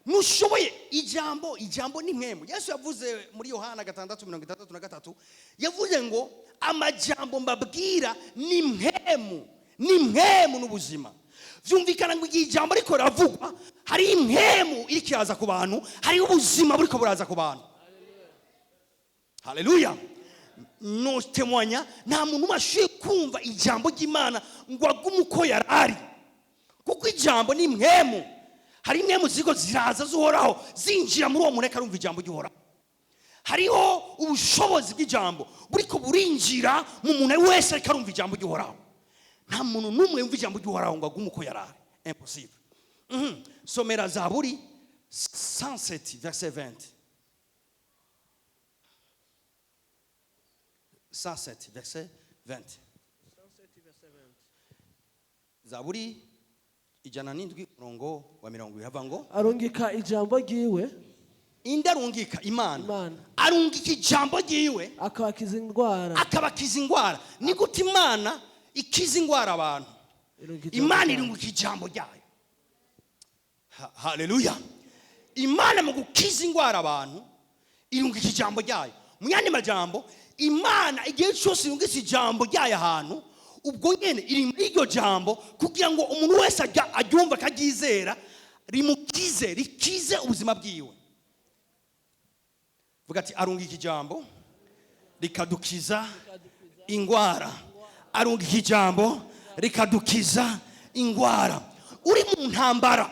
mushoboye ijambo ni imhemu. Yesu yavuze muri Yohana 6:33 yavuze ngo amajambo mbabwira ni imhemu n'ubuzima. Vyumvikana ngo ijambo riko ravugwa hari imhemu iri kiraza ku bantu hari ubuzima buriko buraza ku bantu. Haleluya. No témoigna nta muntu mashiye kumva ijambo ry'Imana ngo agumuko yarari kuko ijambo ni imhemu. Hari imhemu ziko ziraza zuhoraho zinjira muri uwo mureka rumva ijambo ry'uhoraho. Hariho ubushobozi bw'ijambo buriko burinjira mu muntu wese ariko arumva ijambo ry'uhoraho. Nta muntu numwe yumva ijambo ry'uhoraho ngo agumuko yarari. Impossible. Somera Zaburi 107 verset 20. 107 verset 20. Zaburi ijana n'indwi murongo wa 20 hava ngo arungika ijambo ryiwe indarungika Imana arungika ijambo ryiwe akabakiza indwara. Ni gute Imana ikiza indwara abantu? Imana irungika ijambo ryayo. Haleluya. Imana mu gukiza indwara abantu irungika ijambo ryayo. Mu yandi majambo Imana igihe cyose irungika ijambo ryayo ahantu ubwo nyene iri muri iryo jambo kugira ngo umuntu wese aryumva akagizera rikize ubuzima bwiwe. Vuga ati arungika ijambo rikadukiza indwara. Arungika ijambo rikadukiza indwara. Uri mu ntambara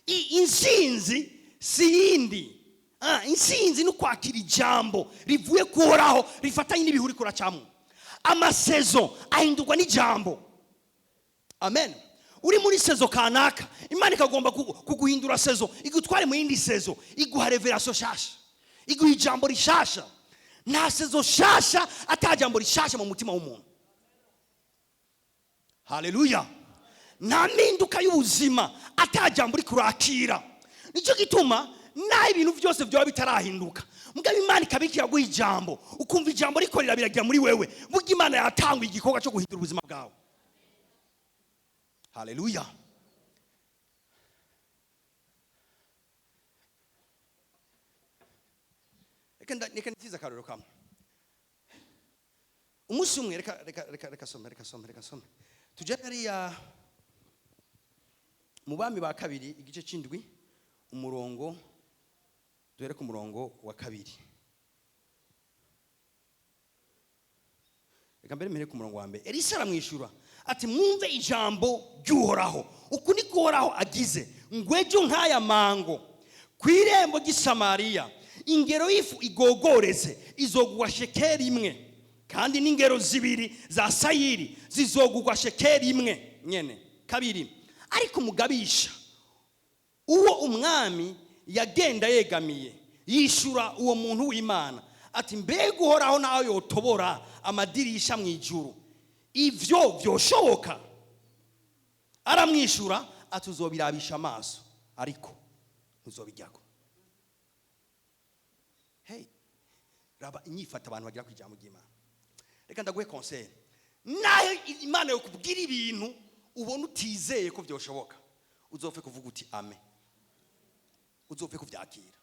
insinzi si yindi insinzi no kwakira ijambo rivuye kuhoraho rifatanye n'ibihuri kuracamo. Amasezo ahindurwa n'ijambo. Amen. Uri muri sezo kanaka Imana ikagomba kuguhindura sezo igutware mu yindi sezo iguha revelation shasha iguha ijambo rishasha. Nta sezo shasha atajambo rishasha mu mutima w'umuntu. Haleluya. Nta mpinduka y'ubuzima atajambo rikurakira. Nicyo gituma naho ibintu byose byoba bitarahinduka mugabe Imana ikabikira guha ijambo ukumva ijambo rikorera biragira muri wewe burya Imana yatangwa igikorwa cyo guhindura ubuzima bwawe. Haleluya. Reka ntiza karoro kamwe. Umunsi umwe reka some tujya hariya mu bami ba kabiri igice c'indwi umurongo duhere ku murongo wa 2. Reka mbere mere ku murongo wa 1. Elisa aramwishura ati mwumve ijambo ry'uhoraho uku niko uhoraho agize ngwejo nk'aya mango kw'irembo ry'Isamariya ingero y'ifu igogoreze izogugwa shekeri imwe kandi n'ingero zibiri za sayiri zizogugwa shekeri imwe nyene. 2 ariko umugabisha uwo umwami yagenda yegamiye yishura uwo muntu w'Imana ati mbega uhoraho nawe yotobora amadirisha mu ijuru ivyo vyoshoboka? Aramwishura ati uzobirabisha amaso ariko ntuzobijyako. Hey, raba inyifata abantu bagira kwijambo ry'Imana. Reka ndaguhe conseil. Nayo Imana yo kubwira ibintu ubona utizeye ko byoshoboka, uzopfe kuvuga uti amen, uzopfe kuvyakira.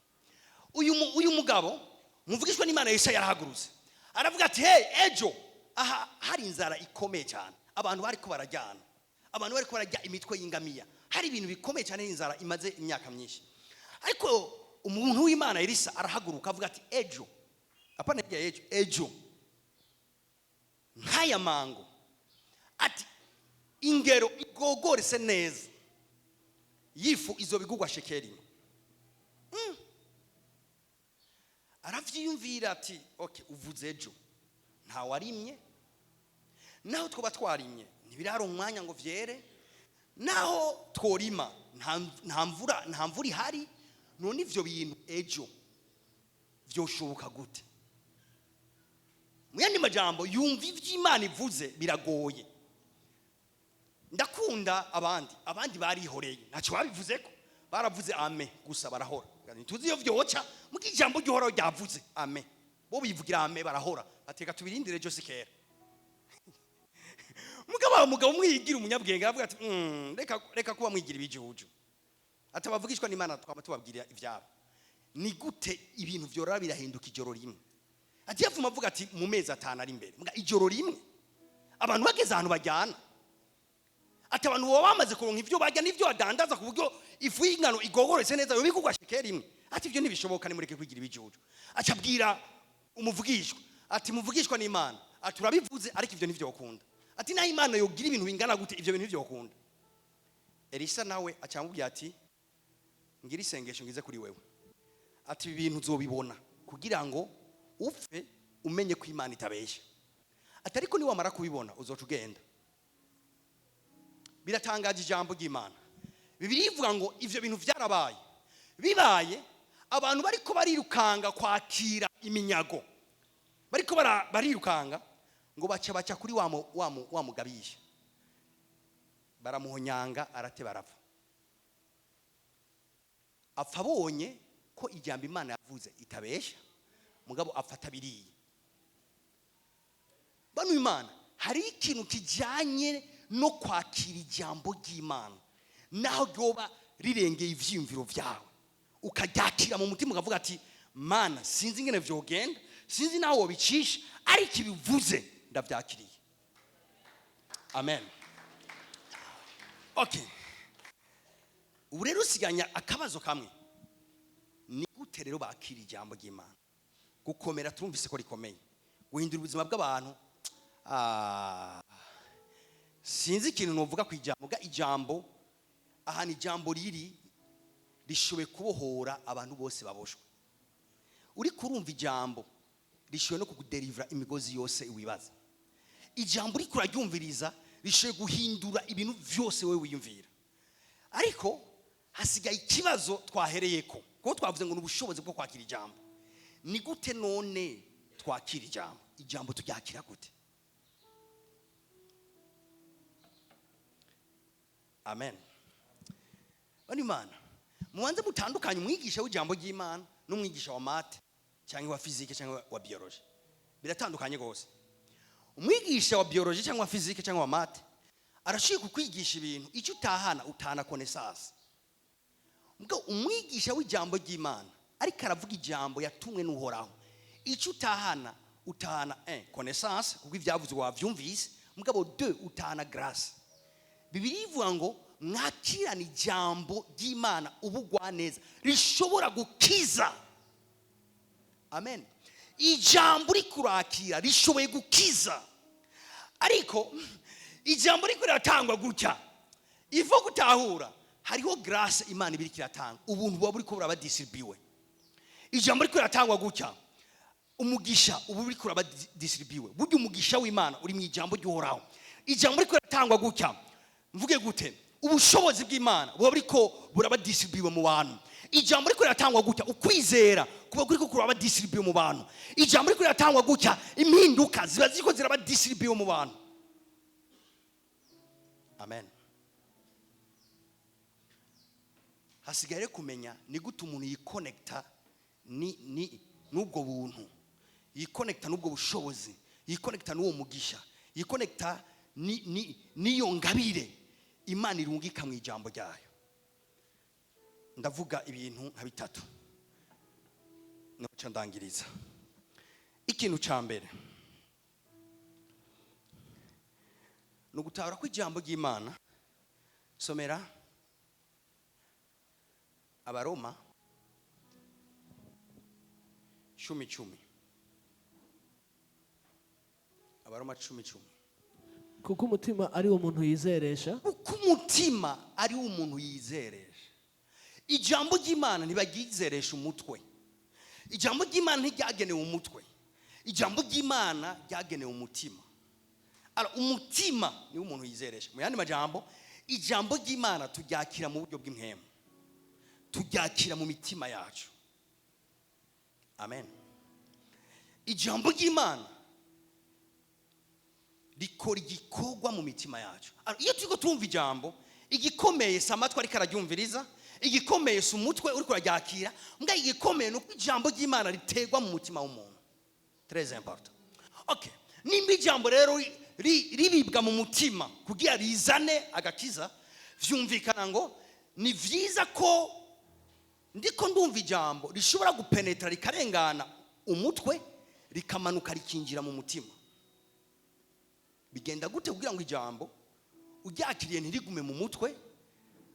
Uyu mugabo muvugishwa n'Imana Yesaya yarahagurutse aravuga ati hey ejo aha hari inzara ikomeye cyane, abantu bariko barajyana, abantu bariko barajya imitwe y'ingamiya, hari ibintu bikomeye cyane, inzara imaze imyaka myinshi. Ariko umuntu w'Imana Elisa arahaguruka avuga ati ejo, apana ya ejo nkaya mango, ati ingero igogorese neza yifu izobigugwa shekeri. Aravyiyumvira ati okay, uvuze ejo nta warimye, naho twoba twarimye ntibiraro umwanya ngo vyere, naho tworima nta mvura ihari, none ivyo bintu ejo vyoshoboka gute? Muyandi majambo yumva ivy'Imana ivuze biragoye. Ndakunda abandi barihoreye ntacyo babivuzeko, baravuze amen gusa barahora. Tuzi iyo vyoca mu kijambo gihora ryavuze amen, bo bivugira amen barahora, ateka tubirindire ejo sikera. Mugabo mwigira umunyabwenge avuga ati reka kuba mwigira ibijuju, atabavugishwa n'Imana twaba tubabwira ivyabo. Ni gute ibintu vyorora birahinduka ijoro rimwe? Ati yavuma avuga ati mu mezi 5 ari imbere, muga ijoro rimwe abantu bageze ahantu bajyana, ati abantu bo bamaze kuronka ivyo bajya n'ivyo badandaza ku buryo ifu y'ingano igogoretse neza yo bikugwa shekeri imwe. Ati ivyo ntibishoboka, ni mureke kwigira ibijuju. Acabwira umuvugishwa ati muvugishwa n'Imana ati urabivuze ariko ivyo nivyo ukunda. Ati na Imana yogira ibintu bingana gute ivyo bintu nivyo ukunda? Elisa nawe acamubwira ati ngira isengesho ngize kuri wewe, ati ibintu uzobibona kugira ngo upfe umenye ko Imana itabesha. Ati ariko ni wamara kubibona uzoca ugenda. Biratangaje ijambo ry'Imana. Bibiliya ivuga ngo ivyo bintu vyarabaye, bibaye abantu bariko barirukanga kwakira iminyago, bariko barirukanga ngo baca kuri wa mugabisha, baramuhonyanga arate barapfa. Apfa abonye ko ijambo Imana yavuze itabesha, mugabo afata biriye. Banu Imana hari ikintu kijanye no kwakira ijambo ry'Imana, naho ryoba rirengeye ivyiyumviro vyawe, ukaryakira mu mutima ukavuga ati Mana sinzi ingene vyogenda, sinzi naho wobicisha, ariko ibivuze ndavyakiriye. Amen. Okay, ubu rero usiganya akabazo kamwe, ni gute rero bakira ijambo ry'Imana? Gukomera turumvise ko rikomeye, guhindura ubuzima bw'abantu. Sinzi ikintu novuga ku ijambo ga ijambo, aha ni ijambo riri rishobe kubohora abantu bose baboshwe. Uri kurumva ijambo rishobe no kugudelivera imigozi yose iwibaza. Ijambo uri kuraryumviriza rishobe guhindura ibintu vyose wewe wiyumvira. Ariko hasigaye ikibazo twahereyeko, kuko twavuze ngo n'ubushobozi bwo kwakira ijambo. Ni gute none twakira ijambo? Ijambo turyakira gute? Amen. Bani Imana, mubanze mutandukanye umwigisha w'ijambo ry'Imana n'umwigisha wa mate cyangwa wa physique cyangwa wa biology. Biratandukanye gose. Umwigisha wa biology cyangwa wa physique cyangwa wa mate arashika kukwigisha ibintu icyo utahana connaissance. Mbwo umwigisha w'ijambo ry'Imana ariko aravuga ijambo yatumwe n'Uhoraho, icyo utahana connaissance kuko ivyavuzwe wavyumvise, mugabo 2 utahana grâce. Bibiliya ivuga ngo mwakirana ijambo ry'Imana ubugwa neza rishobora gukiza. Amen. Ijambo rikurakira rishoboye gukiza. Ariko ijambo rikuratangwa gutya, ivo gutahura hariho grâce Imana ibiri kiratanga, ubuntu bwa buri ko burabadistribuwe. Ijambo rikuratangwa gutya, umugisha ubu buri kurabadistribuwe. Burya umugisha w'Imana uri mu ijambo ry'Uhoraho. Ijambo rikuratangwa gutya, mvuge gute? ubushobozi bw'Imana buba buriko buraba distribuye mu bantu. Ijambo riko riratangwa gutya, ukwizera kuba kuriko kuraba distribuye mu bantu. Ijambo riko riratangwa gutya, impinduka ziba ziko ziraba distribuye mu bantu. Amen. Hasigaye kumenya ni gute umuntu yikonekta n'ubwo buntu, yikonekta n'ubwo bushobozi, yikonekta n'uwo mugisha, yikonekta niyo ngabire Imana irungika mu ijambo ryayo. Ndavuga ibintu nka bitatu no candangiriza. Ikintu ca mbere no gutahura ko ijambo ry'Imana, somera Abaroma 10:10. Abaroma 10:10. Kuko umutima ari wo muntu yizeresha. Kuko umutima ari wo muntu yizeresha. Ijambo ry'Imana ntibagizeresha umutwe. Ijambo ry'Imana ntiryagenewe umutwe. Ijambo ry'Imana ryagenewe umutima. Ara umutima ni wo muntu yizeresha. Mu yandi majambo, ijambo ry'Imana turyakira mu buryo bw'impemu, turyakira mu mitima yacu. Amen. Ijambo ry'Imana rikora igikorwa mu mitima yacu. Iyo turiko tumva ijambo, igikomeye si amatwi ariko araryumviriza, igikomeye si umutwe uriko uraryakira, mbwa igikomeye nuko ijambo ry'Imana ritegwa mu mutima w'umuntu. Très important. Okay. Nimba ijambo rero ribibwa mu mutima kugira rizane agakiza, vyumvikana ngo ni vyiza ko ndiko ndumva ijambo rishobora gupenetra rikarengana umutwe rikamanuka rikinjira mu mutima. Bigenda gute kugira ngo ijambo uryakiriye ntirigume mu mutwe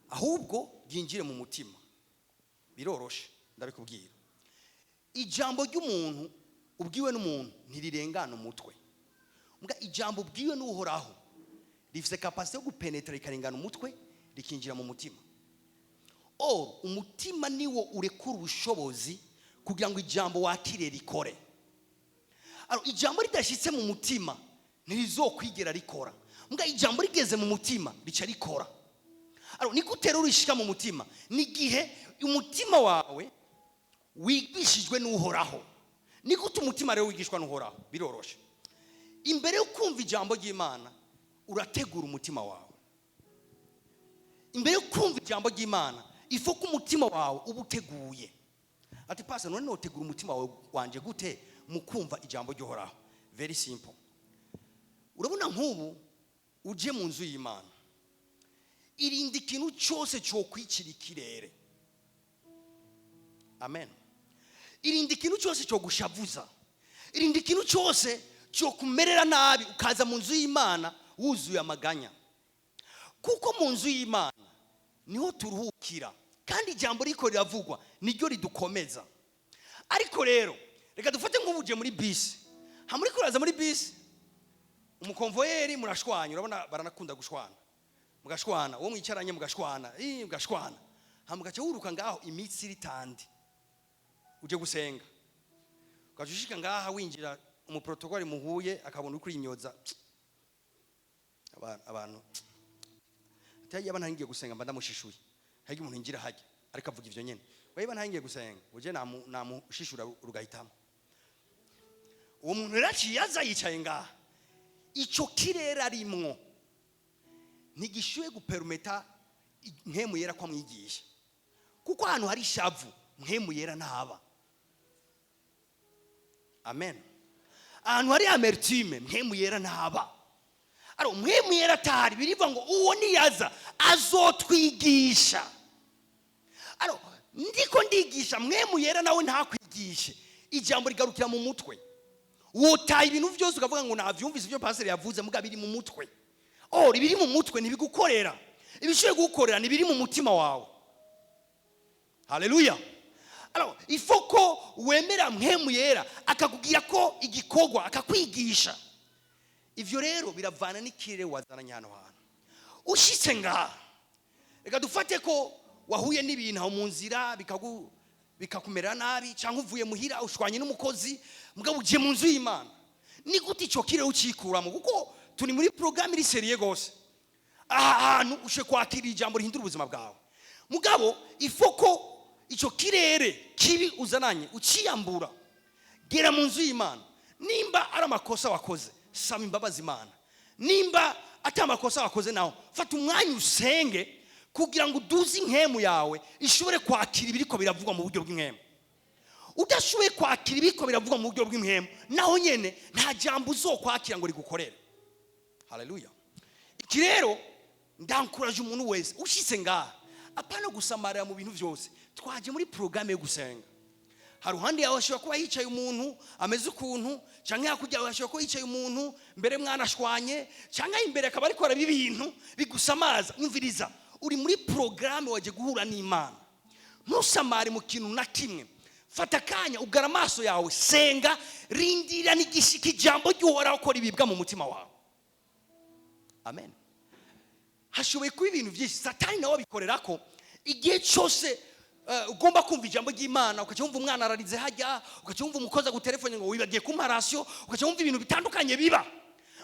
ahubwo ryinjire mu mutima? Biroroshe ndabikubwira. Ijambo ry'umuntu ubwiwe n'umuntu ntirirengana umutwe. Mbwa ijambo ubwiwe n'uhoraho rifise capacité yo gupenetra rikarengana umutwe rikinjira mu mutima. Umutima niwo urekura ubushobozi kugira ngo ijambo wakire rikore. Ijambo ridashitse mu mutima ntirizokwigera rikora. Mbwa ijambo rigeze mu mutima rica rikora. Ni gute rero rishika mu mutima? Ni gihe umutima wawe wigishijwe n'uhoraho. Ni gute umutima rero wigishwa n'uhoraho? Biroroshe. Imbere yo kumva ijambo ry'Imana urategura umutima wawe. Imbere yo kumva ijambo ry'Imana ifo ko umutima wawe uba uteguye. Ati pastor, none notegura umutima wawe wanje gute mu kumva ijambo ry'uhoraho? Very simple. Urabona nk'ubu uje mu nzu y'Imana, irinde ikintu cyose cyo kwicira ikirere. Amen. Irinde ikintu cyose cyo gushavuza. Irinde ikintu cyose cyo kumerera nabi ukaza mu nzu y'Imana wuzuye amaganya. Kuko mu nzu y'Imana niho turuhukira, kandi ijambo riko riravugwa niryo ridukomeza. Ariko rero reka dufate nk'ubuje muri bisi. Hamuri kuraza muri bisi, umukonvoyeri murashwanya, urabona baranakunda gushwana. Mugashwana, uwo mwicaranye mugashwana, mugashwana. Hamugace wuruka ngaho imitsi ritandi. Uje gusenga. Ukajushika ngaha winjira umuprotokoli muhuye akabona ukuri imyoza. Abantu Tayi abana ngiye gusenga mba ndamushishuye. Hagi umuntu injira haje ariko avuga ivyo nyene. Wayiba ntangiye gusenga, uje namushishura rugahitamo. Uwo muntu raciye aza yicaye ngaha. Ico kirere arimwo ntigishuye gupermeta nkemu yera kwa mwigisha. Kuko hano hari shavu, nkemu yera ntaba. Amen. Ahantu hari amertume, nkemu yera ntaba. Nkemu yera tahari birivuga ngo uwo niyaza azotwigisha. Ndiko ndigisha, nkemu yera nawe ntakwigishe. Ijambo rigarukira mu mutwe. Wotaye ibintu byose ukavuga ngo navyumvise ibyo pastor yavuze muga biri mu mutwe. Ibiri mu mutwe ntibigukorera. Ibishoye gukorera nibiri mu mutima wawe. Haleluya. Ifoko wemera nkemu yera akakubwira ko igikorwa akakwigisha. Ivyo rero biravana n'ikirere wazananye hano hantu. Ushitse ngaha, reka dufate ko wahuye n'ibintu aho mu nzira bikakumera nabi, cyangwa uvuye muhira ushwanye n'umukozi mugabo uje mu nzu y'Imana. Ni gute ico kirere ucikuramo? Kuko turi muri programme iri serie gose. ahantu ushe kwakira ijambo rihindura ubuzima bwawe. Mugabo ifoko ico kirere kibi uzananye uciyambura, gera mu nzu y'Imana. Nimba ari amakosa wakoze, saba imbabazi Imana. Nimba atamakosa wakoze naho, fata umwanya usenge kugira ngo uduze inkemu yawe ishobore kwakira ibiriko biravugwa mu buryo bw'inkemu. Udashoboye kwakira ibiriko biravugwa mu buryo bw'inkemu, naho nyene nta jambo uzokwakira ngo rigukorere. Haleluya. Iki rero ndankuraje umuntu wese ushitse ngaha, apana gusamarira mu bintu byose. Twaje muri programme yo gusenga. Haruhande yawe ashobora kuba yicaye umuntu ameze ukuntu, canke hakujya yawe ashobora kuba yicaye umuntu mbere mwanashwanye, canke imbere akaba ariko ara ibintu bigusamaza. Umviriza, uri muri programme waje guhura n'Imana. Ntusamare mu kintu na kimwe. Fata kanya ugara amaso yawe, senga, rindira n'igishika ijambo ry'Uhoraho ko ribibwa mu mutima wawe. Amen. Hashoboye kuba ibintu byinshi Satani nawe bikorera ko igihe cyose ugomba kumva ijambo ry'Imana, ukacyumva umwana ararize hajya, ukacyumva umukozi gutelefone ngo wibagiye ku marasyo, ukacyumva ibintu bitandukanye biba.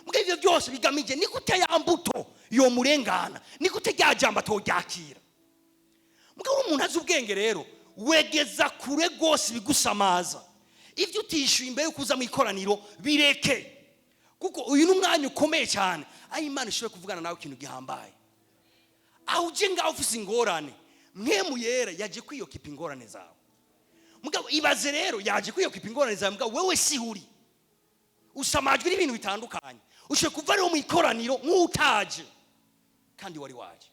Mugihe ibyo byose bigamije ni gute ya mbuto yo murengana, ni gute rya jambo atojyakira. Mugihe umuntu azi ubwenge rero, wegeza kure gose bigusamaza. Ivyo utishyuye imbere yo kuza mu ikoraniro bireke, kuko uyu n'umwanya ukomeye cyane aho Imana ishobora kuvugana nawe ikintu gihambaye. Aho uje ngaho ufise ingorane, Mpemu Yera yaje kwiyokipa ingorane zawe. Mugabo ibaze rero, yaje kwiyokipa ingorane zawe, mugabo wewe si uri usamajwe n'ibintu bitandukanye. Ushe kuva rero mu ikoraniro nk'utaje kandi wari waje.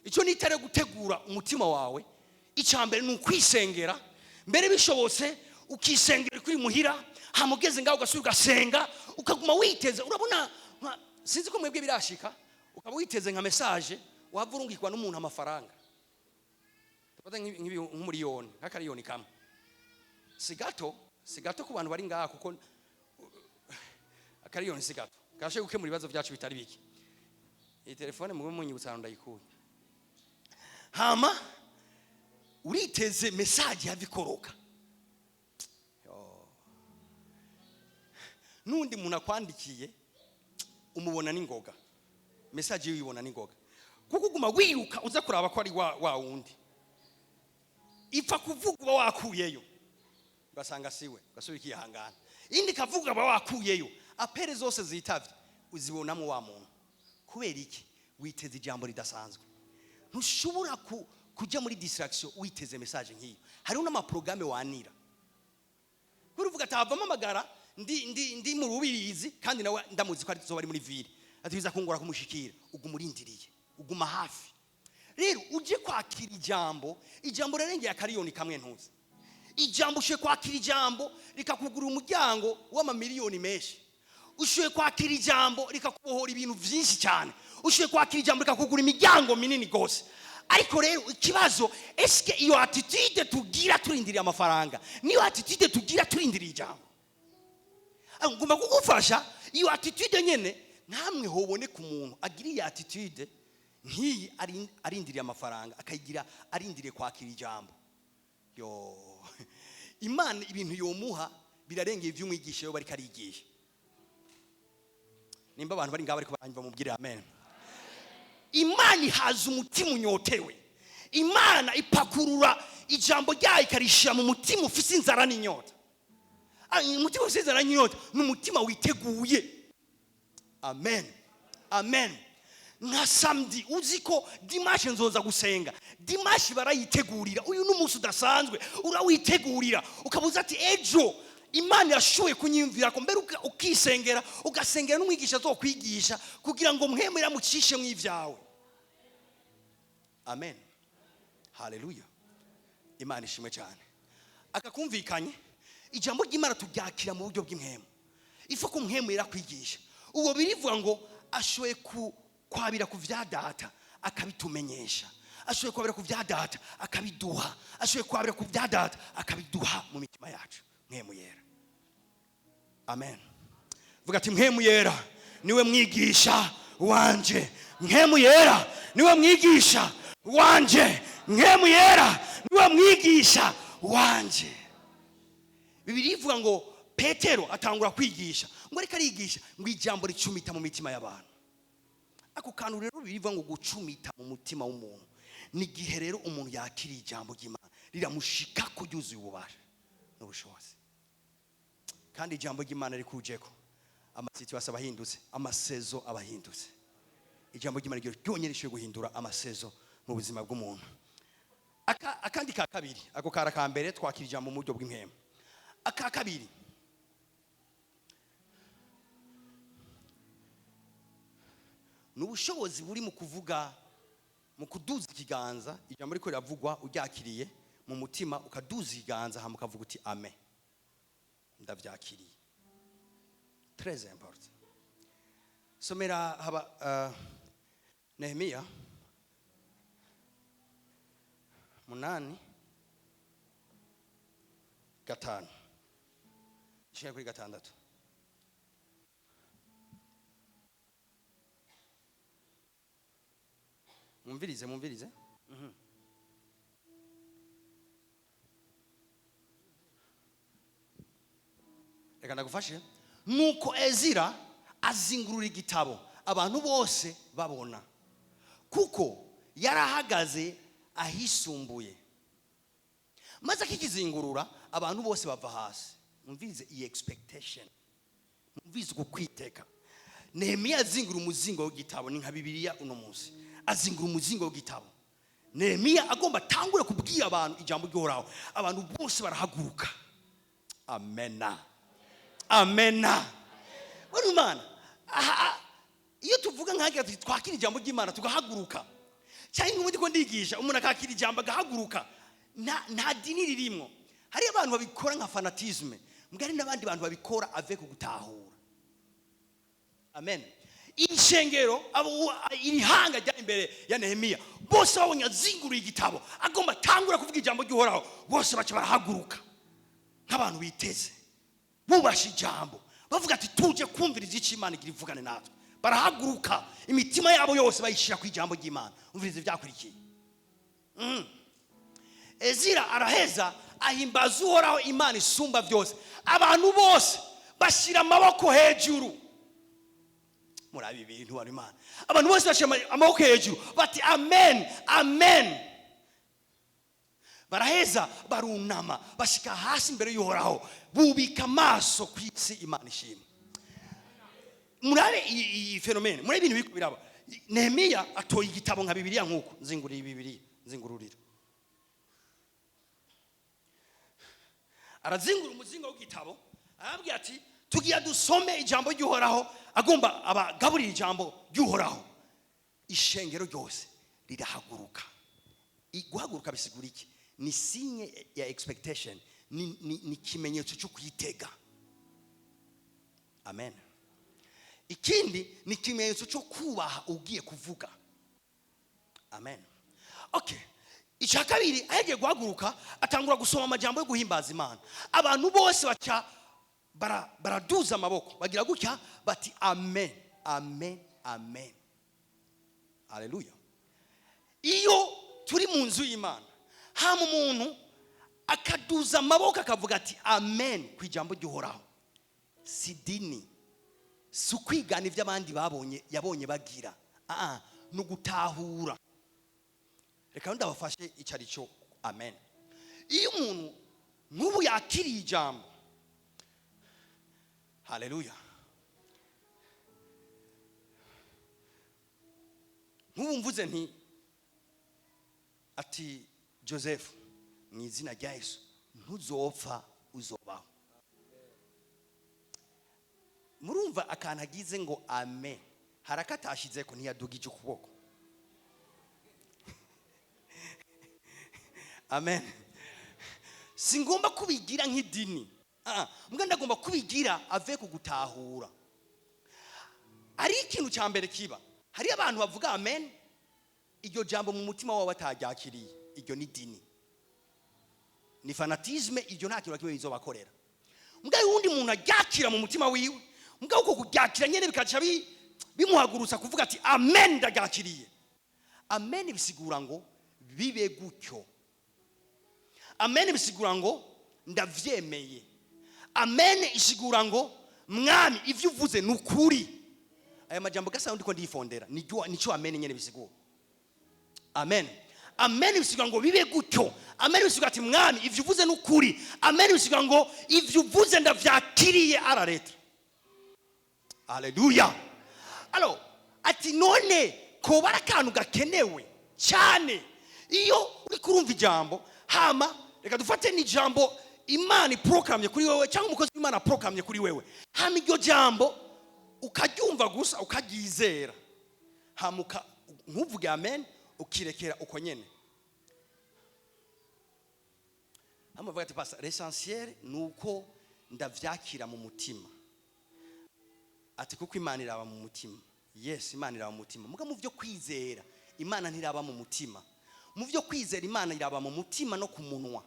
Icyo nitare gutegura umutima wawe, icambere ni ukwisengera. Mbere bishobotse ukisengera kuri muhira, hamugeze ngaho ugasubira ugasenga, ukaguma witeze. Urabona sinzi ko mwebwe birashika, ukaba witeze nka message wavurungikwa n'umuntu amafaranga. Tupata nk'umuriyoni, nk'akariyoni kamwe. Sigato ku bantu bari ngaha, kuko akariyoni sigato kashe gukemura ibibazo byacu bitari biki. Iyi telefone mugwe munyibutsa ndayikuye. Hama uriteze message yavikoroka. Nundi muntu akwandikiye umubona n'ingoga, message yibona n'ingoga, kuko uguma wiruka uza kuraba ko ari wa wundi. Ipfa kuvuga wakuyeyo ugasanga siwe, ugasubira ikihangana. Indi kavuga wakuyeyo, apere zose zitavye uzibonamo wa muntu. Kubera iki? Witeze ijambo ridasanzwe. Ntushobora kujya muri distraction witeze message nk'iyo. Hariho n'amaprograme wanira. Kuruvuga atavamo amagara ndi mu rubirizi kandi nawe ndamuzi ko ari zo bari muri ville. Atibiza kungora kumushikira, ugumurindiriye, uguma hafi. Rero uje kwakira ijambo rerengeye akariyoni kamwe ntuzi. Ijambo ushe kwakira ijambo rikakugura umuryango w'amamiliyoni menshi. Ushe kwakira ijambo rikakubohora ibintu byinshi cyane. Ushe kwakira ijambo rikakugura imiryango minini gose. Ariko rero ikibazo, eske iyo attitude tugira turindiriye amafaranga, niyo attitude tugira turindiriye ijambo? Ngomba kugufasha iyo attitude nyene, namwe hobone ku muntu agira iyi attitude nk'iyi arindiriye amafaranga, akayigira arindiriye kwakira ijambo. Imana ibintu yomuha birarengeye ivy'umwigisha yo bari karigisha. Nimba abantu bari ngaba ariko banyumva mubwire amen. Imana ihaza umutima unyotewe. Imana ipakurura ijambo ryayo ikarishira mu mutima ufise inzara n'inyota. Umutima ufise inzara n'inyota n'umutima witeguye. Amen. Amen. Nka samedi uziko Dimanche nzoza gusenga. Dimanche barayitegurira. Uyu n'umunsi udasanzwe urawitegurira. Ukabuza ati ejo Imana yashoye kunyimvira ko mbere ukisengera, ugasengera n'umwigisha zo kwigisha kugira ngo Mpemu yamucishe mu ivyawe. Amen. Haleluya. Imana ishimwe cyane. Akakumvikanye ijambo ry'Imana turyakira mu buryo bw'impemu. Ifa ko Mpemu yarakwigisha. Uwo birivuga ngo ashoye kwabira ku vya data akabitumenyesha. Ashoye kwabira ku vya data akabiduha. Ashoye kwabira ku vya data akabiduha mu mitima yacu. Mpemu Yera. Amen. Vuga ati Mpemu Yera niwe mwigisha wanje. Mpemu Yera niwe mwigisha wanje. Mpemu Yera niwe mwigisha wanje. Bibiri ivuga ngo Petero atangura kwigisha, ngo ariko arigisha ngo ijambo ricumita mu mitima y'abantu. ako kantu rero biva ngo gucumita mu mutima w'umuntu ni gihe rero umuntu yakiriye ijambo ry'Imana riramushika kuryuzuye ububasha n'ubushobozi kandi ijambo ry'Imana rikujeko amasituasi abahindutse amasezo abahindutse ijambo ry'Imana ryonyine rishoboye guhindura amasezo mu buzima bw'umuntu akandi ka kabiri ako kara ka mbere twakira ijambo mu buryo bw'impema aka kabiri n'ubushobozi buri mu kuvuga mu kuduza ikiganza ijambo riko riravugwa uryakiriye mu mutima ukaduza ikiganza hama ukavuga uti amen ndavyakiriye très important somera haba Nehemiya 8:5 shaka kuri 6 Mumvirize reka ndagufashe nuko Ezira azingurura igitabo abantu bose babona kuko yarahagaze ahisumbuye maze akikizingurura abantu bose bava hasi mumvirize iyi expectation mumvirize uko kwiteka Nehemiya azingura umuzingo w'igitabo ni nka Bibiliya uno munsi azingura umuzingo w'igitabo Nehemiya agomba tangure kubwira abantu ijambo ry'Uhoraho abantu bose barahaguruka amena Imana iyo tuvuga nkagira twakira ijambo ry'Imana tugahaguruka cyangwa ubundi ko ndigisha umuntu akakira ijambo agahaguruka nta dini ririmo hari abantu babikora nka fanatisme mbwari n'abandi bantu babikora avec gutahura amen inshengero iri hanga rya imbere ya Nehemiya bose babonye azinguriye igitabo agomba tangura kuvuga ijambo ry'Uhoraho bose baca barahaguruka nk'abantu biteze bubasha ijambo bavuga ati tuje kumviriza icyo Imana igira ivugane natwe barahaguruka imitima yabo yose bayishira ku ijambo ry'Imana umvirize byakurikiye Ezira araheza ahimbaza Uhoraho Imana isumba byose abantu bose bashira amaboko hejuru murabi ibintu wa Imana abantu bose bashira amaboko hejuru bati amen baraheza barunama bashika hasi imbere y'Uhoraho bubika amaso ku isi Imana ishimwe murabe iyi fenomene murabe ibintu biko biraba Nehemiya atoye igitabo nka Bibiliya nkuko nzinguriye Bibiliya nzingururira arazingura umuzingo w'igitabo arabwira ati tugiye dusome ijambo ry'Uhoraho agomba abagaburira ijambo ry'Uhoraho ishengero ryose rirahaguruka guhaguruka bisigura iki ni signe ya expectation ni kimenyetso cyo kwitega amen ikindi ni kimenyetso cyo kubaha ugiye kuvuga amen okay icya kabiri ahegiye guhaguruka atangura gusoma amajambo yo guhimbaza Imana abantu bose baca baraduza amaboko bagira gutya bati amen haleluya iyo turi mu nzu y'Imana hama umuntu akaduza amaboko akavuga ati amen ku ijambo ry'Uhoraho si dini si ukwigana ibyo abandi yabonye bagira no gutahura reka ndabafashe icarico amen iyo umuntu nk'ubu yakiriye ijambo haleluya nk'ubu mvuze nti ati Joseph mu izina rya Yesu ntuzopfa uzobaho murumva akantu agize ngo amen harakatashize ko ntiyadugije ukuboko amen singomba kubigira nk'idini mbwa ndagomba kubigira avec gutahura ari ikintu cya mbere kiba hari abantu bavuga amen iryo jambo mu mutima wabo bataryakiriye iryo ni dini ni fanatisme iryo nta kintu kimwe bizobakorera mbwa yundi muntu aryakira mu mutima wiwe mbwa uko kuryakira nyene bikaca bimuhagurutsa kuvuga ati amen ndaryakiriye amen bisigura ngo bibe gutyo amen bisigura ngo ndavyemeye amen isigura ngo mwami ivyo uvuze nukuri aya majambo gasa ndiko ndifondera nico amen nyene bisigura. Amen. Amen bisigura ngo bibe gutyo. Amen bisigura ati mwami ivyo uvuze n'ukuri. Amen bisigura ngo ivyo uvuze ndavyakiriye arareta. Haleluya. Alors ati none ko barakantu gakenewe cyane iyo uri kurumva ijambo hama reka dufate ni jambo Imana programye kuri wewe cyangwa umukozi w'Imana programye kuri wewe hama iryo jambo ukaryumva gusa ukagizera hama nkuvuge amen ukirekera uko nyene hama vuga ati pasa l'essentiel nuko ndavyakira mu mutima ati kuko Imana iraba mu mutima. Yes, Imana iraba mu mutima. Muga mu byo kwizera Imana ntiraba mu mutima. Mu byo kwizera Imana iraba mu mutima no ku munwa.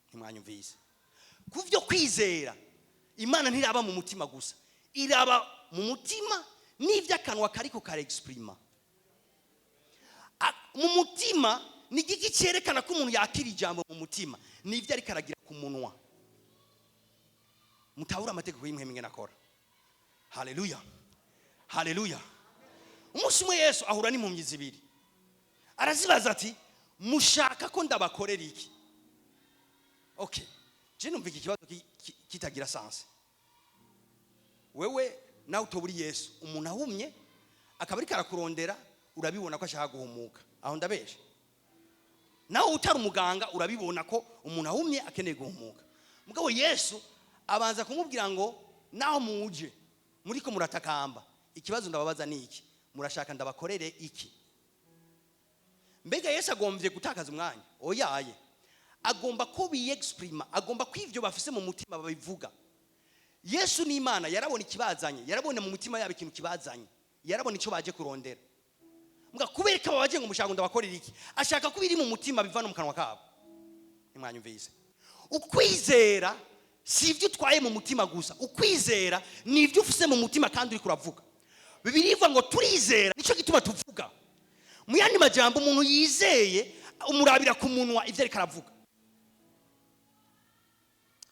Ntimwanyumvise. Ku byo kwizera Imana ntiraba mu mutima gusa. Iraba mu mutima n'ivyo akanwa kariko kare exprima. Mu mutima ni giki cyerekana ko umuntu yakira ijambo mu mutima n'ivyo ari karagira ku munwa. Mutahura amategeko y'imwe nakora. Haleluya. Haleluya. Umunsi umwe Yesu ahura n'impumyi zibiri. Arazibaza ati mushaka ko ndabakorera iki? Okay. Je numva iki kibazo kitagira sense. Wewe nawe utoburi Yesu umuntu ahumye akabari karakurondera urabibona ko ashaka guhumuka. Aho ndabeshe. Nawe utari umuganga urabibona ko umuntu ahumye akeneye guhumuka. Mugabo Yesu abanza kumubwira ngo naho muje muriko muratakamba ikibazo ndababaza niki murashaka ndabakorere iki? Mbega Yesu agombye gutakaza umwanya oyaye agomba ko bi-exprima agomba kwivyo bafise mu mutima babivuga. Yesu ni Imana yarabona ikibazanye yarabona mu mutima yabo ikintu kibazanye yarabona ico baje kurondera mbwa kubereka baje ngo mushaka ndabakorera iki ashaka kubiri mu mutima bivana mu kanwa kabo. Nimwanyumvise ukwizera si ivyo twaye mu mutima gusa ukwizera ni ivyo ufise mu mutima kandi uri kuravuga. Bibiliya ivuga ngo turizera nico gituma tuvuga. Mu yandi majambo umuntu yizeye umurabira ku munwa ivyo ari karavuga.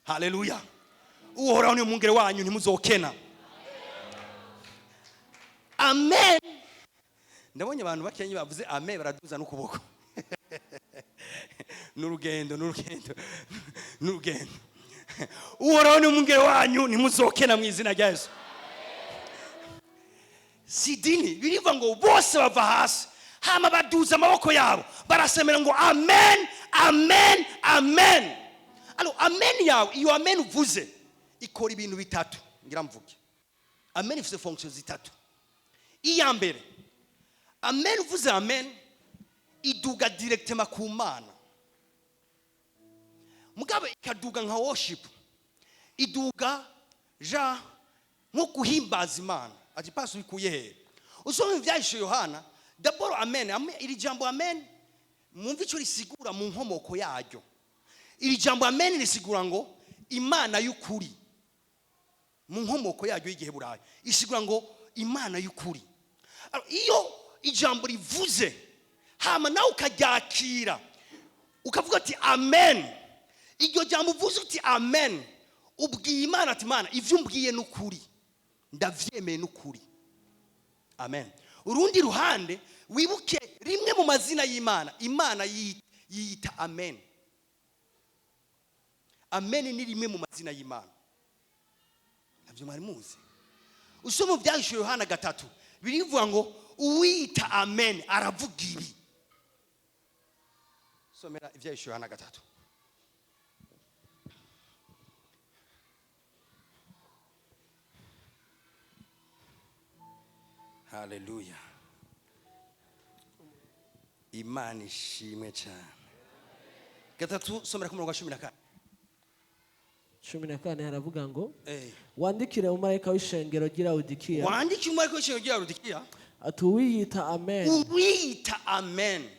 Haleluya. Uhoraho ni umwungere wanyu ntimuzokena. Amen. Ndabonye abantu bakenye bavuze amen baraduza n'ukuboko. N'urugendo. Uhoraho ni umwungere wanyu ntimuzokena mu izina rya Yesu. Sidini birivuga ngo bose bava hasi hama baduza amaboko yabo barasemera ngo amen amen amen. Alors amen yawe iyo amen uvuze ikora ibintu bitatu ngira mvuge. Amen ifite fonction zitatu. Iya mbere amen uvuze amen iduga directement ku Mana. Mugabe ikaduga nka worship iduga ja nko kuhimbaza Imana. Ati paso bikuye he usome ivyahise Yohana d'abord amen iri jambo amen mumva ico risigura mu nkomoko yaryo. Iri jambo amen risigura ngo Imana y'ukuri mu nkomoko yaryo y'igiheburayo isigura ngo Imana y'ukuri. Iyo ijambo rivuze hama nawe ukaryakira ukavuga ati amen iryo jambo uvuze uti amen ubwiye Imana ati Imana ivyo umbwiye n'ukuri ndavyemeye n'ukuri. Amen. Urundi ruhande wibuke rimwe mu mazina y'Imana Imana yita amen. Amen ni rimwe mu mazina y'Imana. Navyo mwari muzi. Usoma vyahise Yohana 3 birivuga ngo uwita amen aravuga ibi. Somera ivyahise Yohana 3. Haleluya. Imana ishimwe cyane. Gatatu somera ku murongo wa 14. 14 haravuga ngo wandikire umumarayika w'ishengero ry'i Laodikiya. Wandikire umumarayika w'ishengero ry'i Laodikiya. Ati uwiyita amen. Uwiyita amen.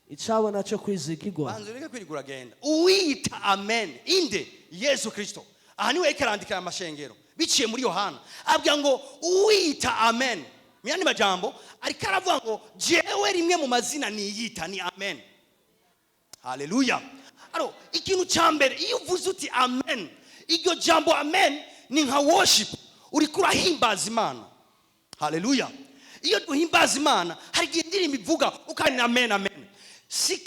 Icabona cyo kwizigirwa. Banzo reka kwirigura genda. Uwiyita amen. Inde Yesu Kristo. Aha niwe karandikira amashengero. Biciye muri Yohana. Abwira ngo uwiyita amen. Myani majambo ariko aravuga ngo jewe rimwe mu mazina niyita ni amen. Haleluya. Aro ikintu cyambere iyo uvuze uti amen iryo jambo amen ni nka worship uri kurahimbaza Imana Haleluya. Iyo duhimbaza Imana hari igihe indirimbo ivuga ukana amen amen. Si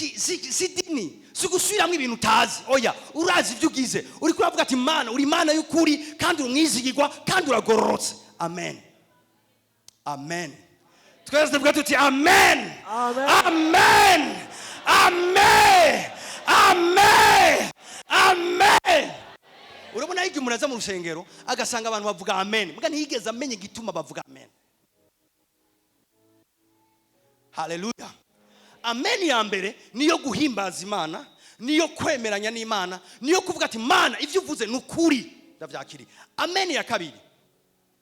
dini, si gusubiramo ibintu utazi. Oya, urazi ibyo ugize. Uri kuravuga ati Imana, uri Imana y'ukuri kandi umwizigirwa kandi uragororotse. Amen. Amen. Twese tuvuga tuti amen. Amen. Amen. Amen. Amen. Urabona igihe umuntu aza mu rusengero agasanga abantu bavuga amen. Muga ntiyigeze amenye igituma bavuga amen. Haleluya. Amen ya mbere niyo guhimbaza Imana, niyo kwemeranya n'Imana, niyo kuvuga ati Imana ivyo uvuze nukuri ndavyakiri. Amen ya kabiri,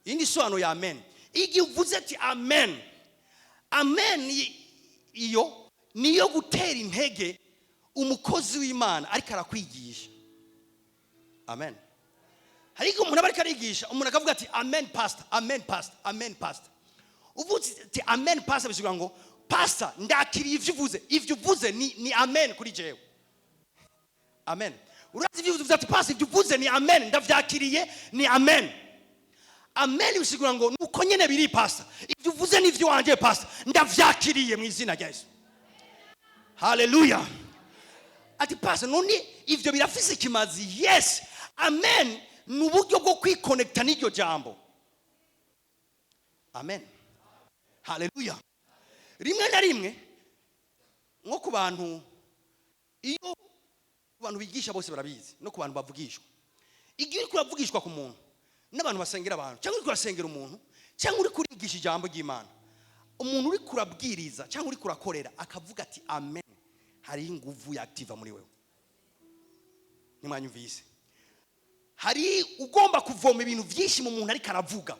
indi soano ya amen, igihe uvuze ati amen, amen iyo niyo gutera intege umukozi w'Imana ariko arakwigisha. Amen. Hariko umuntu bariko arigisha, umuntu akavuga ati amen pastor, amen pastor, amen pastor. Uvuze ati amen pastor bishobora ngo pastor ndakiriye ivyo uvuze ni amen kuri jewe. Amen. Urazi ivyo uvuze ati pastor ivyo uvuze ni amen ndavyakiriye ni amen. Amen bishobora ngo nuko nyene biri pastor. Ivyo uvuze nivyo wanje pastor ndavyakiriye mu izina rya Yesu. Hallelujah. Ati pastor none ivyo birafise ikimazi. Yes. Amen ni uburyo bwo kwiconnecta n'iryo jambo. Amen. Hallelujah. Rimwe na rimwe nko ku bantu, iyo abantu bigisha bose barabizi, no ku bantu bavugishwa. Igihe uri kuravugishwa ku muntu n'abantu basengera abantu, cyangwa uri kurasengera umuntu, cyangwa uri kurigisha ijambo ry'Imana, umuntu uri kurabwiriza cyangwa uri kurakorera akavuga ati amen, hari inguvu yaktiva muri wewe. Nimwanyumvise? Hari ugomba kuvoma ibintu byinshi mu muntu ariko aravuga,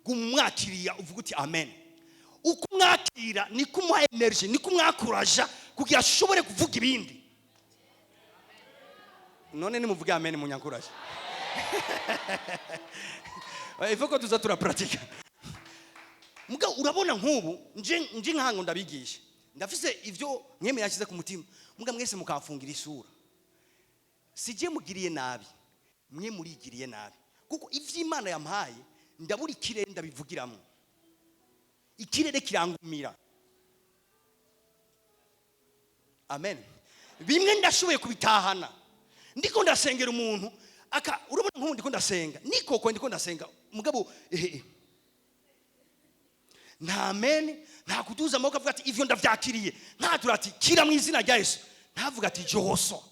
gumwakiriya uvuga uti amen. Ukumwakira ni kumuha energy, ni kumwakuraja kugira ashobore kuvuga ibindi. None nimuvuga amen munyakuraje. Ifoko tuzatura pratika. Muga urabona nk'ubu nje nkango ndabigisha. Ndafise ivyo mweme yashize ku mutima. Muga mwese mukafungira isura. Sije mugiriye nabi, mwe murigiriye nabi. Kuko ivyo Imana yampaye ndaburi kirere ndabivugiramo. Ikirere kirangumira. Amen. Bimwe ndashoboye kubitahana. Ndiko ndasengera umuntu urabona nk'ubu ndiko ndasenga. Nikoko ndiko ndasenga. Mugabo nta amen, nta kuduza amaboko avuga ati ivyo ndavyakiriye. Ntatura ati kira mu izina rya Yesu. Ntavuga ati Johoso.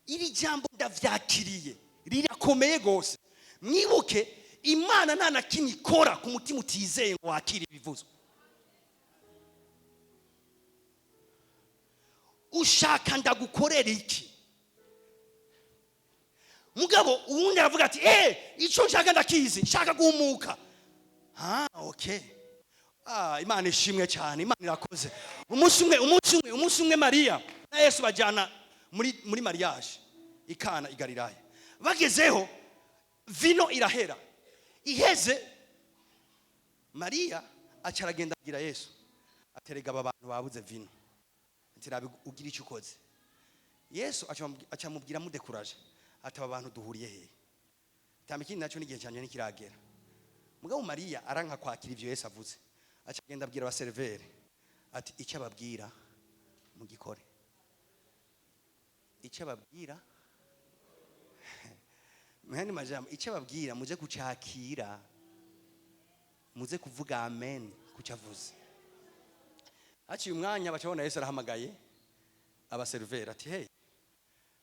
Iri jambo ndavyakiriye rirakomeye gose. Mwibuke Imana nta na kimwe ikora ku mutima utizeye ngo wakire ibivuzo. Ushaka ndagukorera iki? Mugabo uwundi aravuga ati ico nshaka ndakizi, nshaka guhumuka. Okay. Imana ishimwe cyane, Imana irakoze. Umunsi umwe Maria na Yesu bajyana muri mariage ikana igalilaya. Bagezeho vino irahera. Iheze Maria acaragenda agira Yesu aterega abantu babuze vino. Ntirabe ugira icyo ukoze. Yesu acamubwira mudekuraje ati aba bantu duhuriye he? Tamikindi naco n'igihe cyanje nikiragera. Mugabo Maria aranka kwakira ivyo Yesu avuze. Acagenda abwira abaservere ati icyo ababwira mugikore. Icyo ababwira Mhani majambo icyo babwira muje kucakira, muze kuvuga amen kucavuze. Aci umwanya bacabona Yesu arahamagaye abaservera ati hey,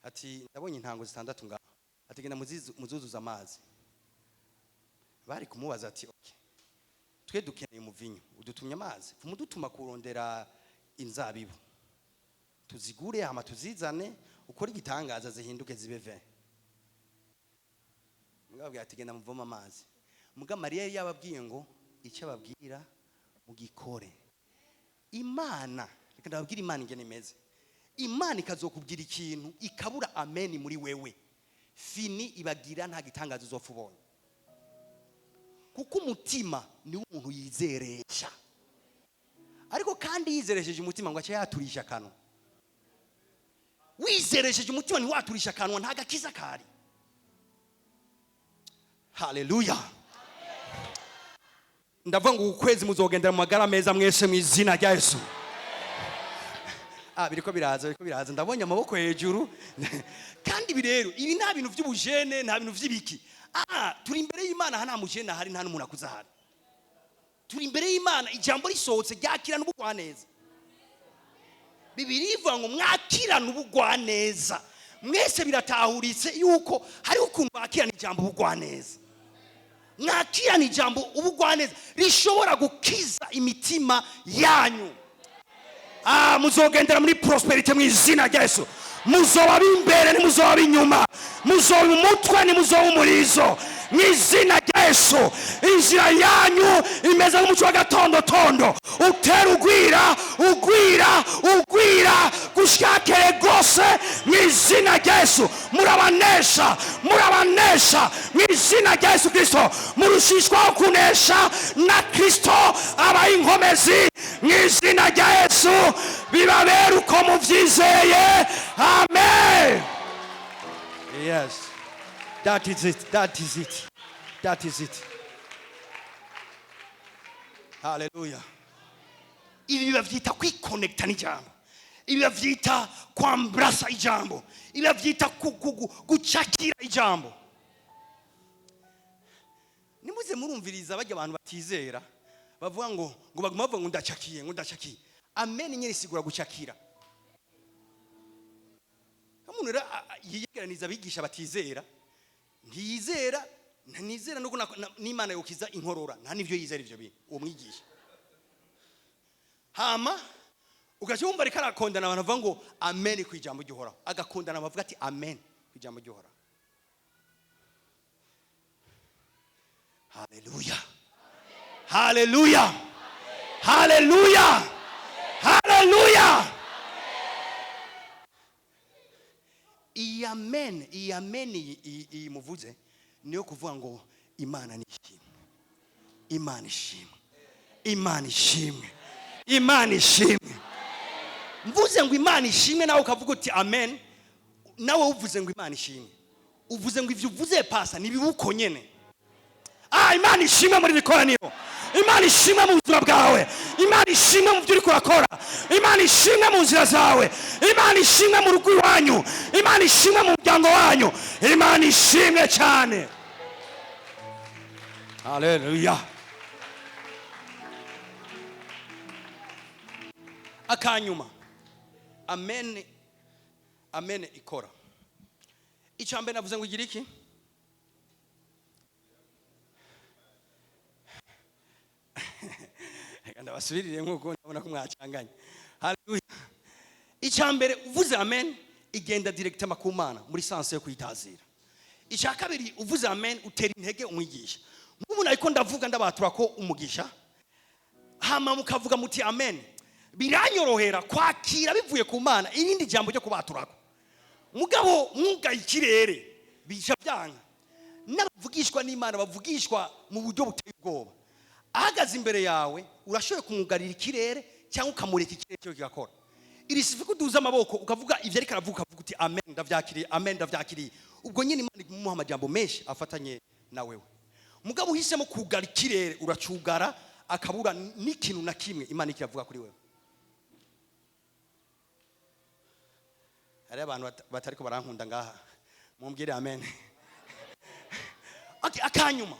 ati ndabonye intango zitandatu ngaho, ati genda muzuzuza amazi. Bari kumubaza ati okay, twe dukeneye umuvinyo, udutumye amazi, mudutuma kurondera inzabibu, tuzigure hama tuzizane, ukora igitangaza zihinduke zibe vin. Mugabo ati genda muvoma amazi. Muga Maria yababwiye ngo icyo ababwira mugikore. Imana, reka ndababwira Imana ingene imeze. Imana ikazokubwira ikintu ikabura amen muri wewe, fini ibagira nta gitangaza uzofa ubonye. Kuko umutima ni umuntu yizeresha. Ariko kandi yizeresheje umutima ngo ace yaturisha kanwa. Wizeresheje umutima ni waturisha kanwa nta gakiza kari. Hallelujah. ndavuga ngo ukwezi muzogendera mu magara meza mwese mu izina rya Yesu. Biriko biraza ndabonye amaboko hejuru. Kandi birero ibi nta bintu by'ubujene, nta bintu by'ibiki. Turi imbere y'Imana, nta mujene hari, nta n'umuntu akuzahara. Turi imbere y'Imana, ijambo risohotse ryakira n'ubugwaneza. Bibiri ivuga ngo mwakirana ubugwaneza. Mwese biratahuritse yuko hari ukuntu bakirana ijambo ubugwaneza. Mwakirana ijambo ubugwaneza rishobora gukiza imitima yanyu. Muzogendera muri prosperity mu izina rya Yesu. Muzoba imbere ni muzoba inyuma, muzoba umutwe ni muzoba umurizo mu izina rya Yesu. Inzira yanyu imeze nk'umuco wa gatondo utera ugwira gushakire gose mu izina rya Yesu. Murabanesha mu izina rya Yesu Kristo. Murushishwaho kunesha na Kristo aba inkomezi mu izina rya Yesu. Bibabera uko muvyizeye. Amen. Yes. That is it. Hallelujah. Ibi bavyita kwiconnecta n'ijambo. Ibi bavyita kwambrasa ijambo. Ibi bavyita gucakira ijambo. Nimuze murumviriza bajya abantu batizera bavuga ngo baguma bavuga ngo ndacakiye. Amen nyine sigura gucakira. Umuntu yiyegeraniza abigisha batizera, ntiyizera, ntanizera nuko n'Imana yokiza inkorora, nta nivyo yizera ivyo bintu uwo mwigisha. Hama ugacyumva ariko arakondana abantu bavuga ngo amen ku ijambo ry'uhoraho, agakondana bavuga ati amen ku ijambo ry'uhoraho. Hallelujah. Hallelujah. Hallelujah. Hallelujah. Iyi amen muvuze niyo kuvuga ngo Imana nishimwe. Imana ishimwe. Mvuze ngo Imana ishimwe nawe ukavuga uti amen, nawe uvuze ngo Imana ishimwe. Uvuze ngo ivyo uvuze pasa nibibuko nyene. Imana ishimwe muri bikoraniro. Imana ishimwe mu buzima bwawe. Imana ishimwe mu byo uri kurakora. Imana ishimwe mu nzira zawe. Imana ishimwe mu rugo iwanyu. Imana ishimwe mu muryango wanyu. Imana ishimwe cyane. Hallelujah. Akanyuma amen ikora. Icambe navuze ngo igiriki? Ndabasubirire nkuko ndabona ko mwacanganye. Hallelujah. Icambere uvuze amen igenda directement ku Mana muri sense yo kwitazira. Icakabiri uvuze amen utera intege umwigisha. Nk'umuntu ariko ndavuga ndabatura ko umugisha. Hama mukavuga muti amen. Biranyorohera kwakira bivuye ku Mana irindi jambo ryo kubaturako. Mugabo mwuga ikirere bica byanga. N'abavugishwa n'Imana bavugishwa mu buryo buteye ubwoba. Ahagaze imbere yawe urashoboye kumugarira ikirere cyangwa ukamureka ikirere cyo kigakora. Irisifi kuduza amaboko ukavuga ivyo ariko aravuga ukavuga uti amen ndavyakiriye. Ubwo nyine Imana igumuha amajambo menshi afatanye na wewe. Mugabo uhisemo kugara ikirere uracugara akabura n'ikintu na kimwe Imana ikiravuga kuri wewe. Hari abantu batariko barankunda ngaha. Mumbwire amen. Okay, akanyuma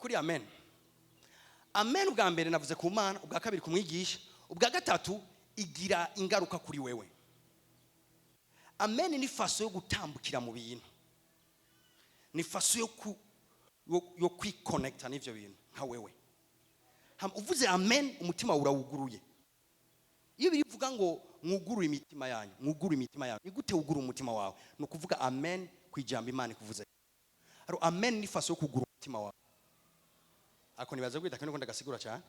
kuri amen. Amen ubwa mbere navuze ku Mana, ubwa kabiri kumwigisha, ubwa gatatu igira ingaruka kuri wewe. Amen ni faso yo gutambukira mu bintu. Ni faso yo kwiconnecta n'ivyo bintu nka wewe. Uvuze amen umutima urawuguruye. Iyo birivuga ngo mwugurure imitima yanyu, ni gute ugura umutima wawe? No kuvuga amen kwijambo Imana kuvuze. Aro amen ni faso yo kugura umutima wawe. Ako nibaza kwita kandi ndagasigura cyane.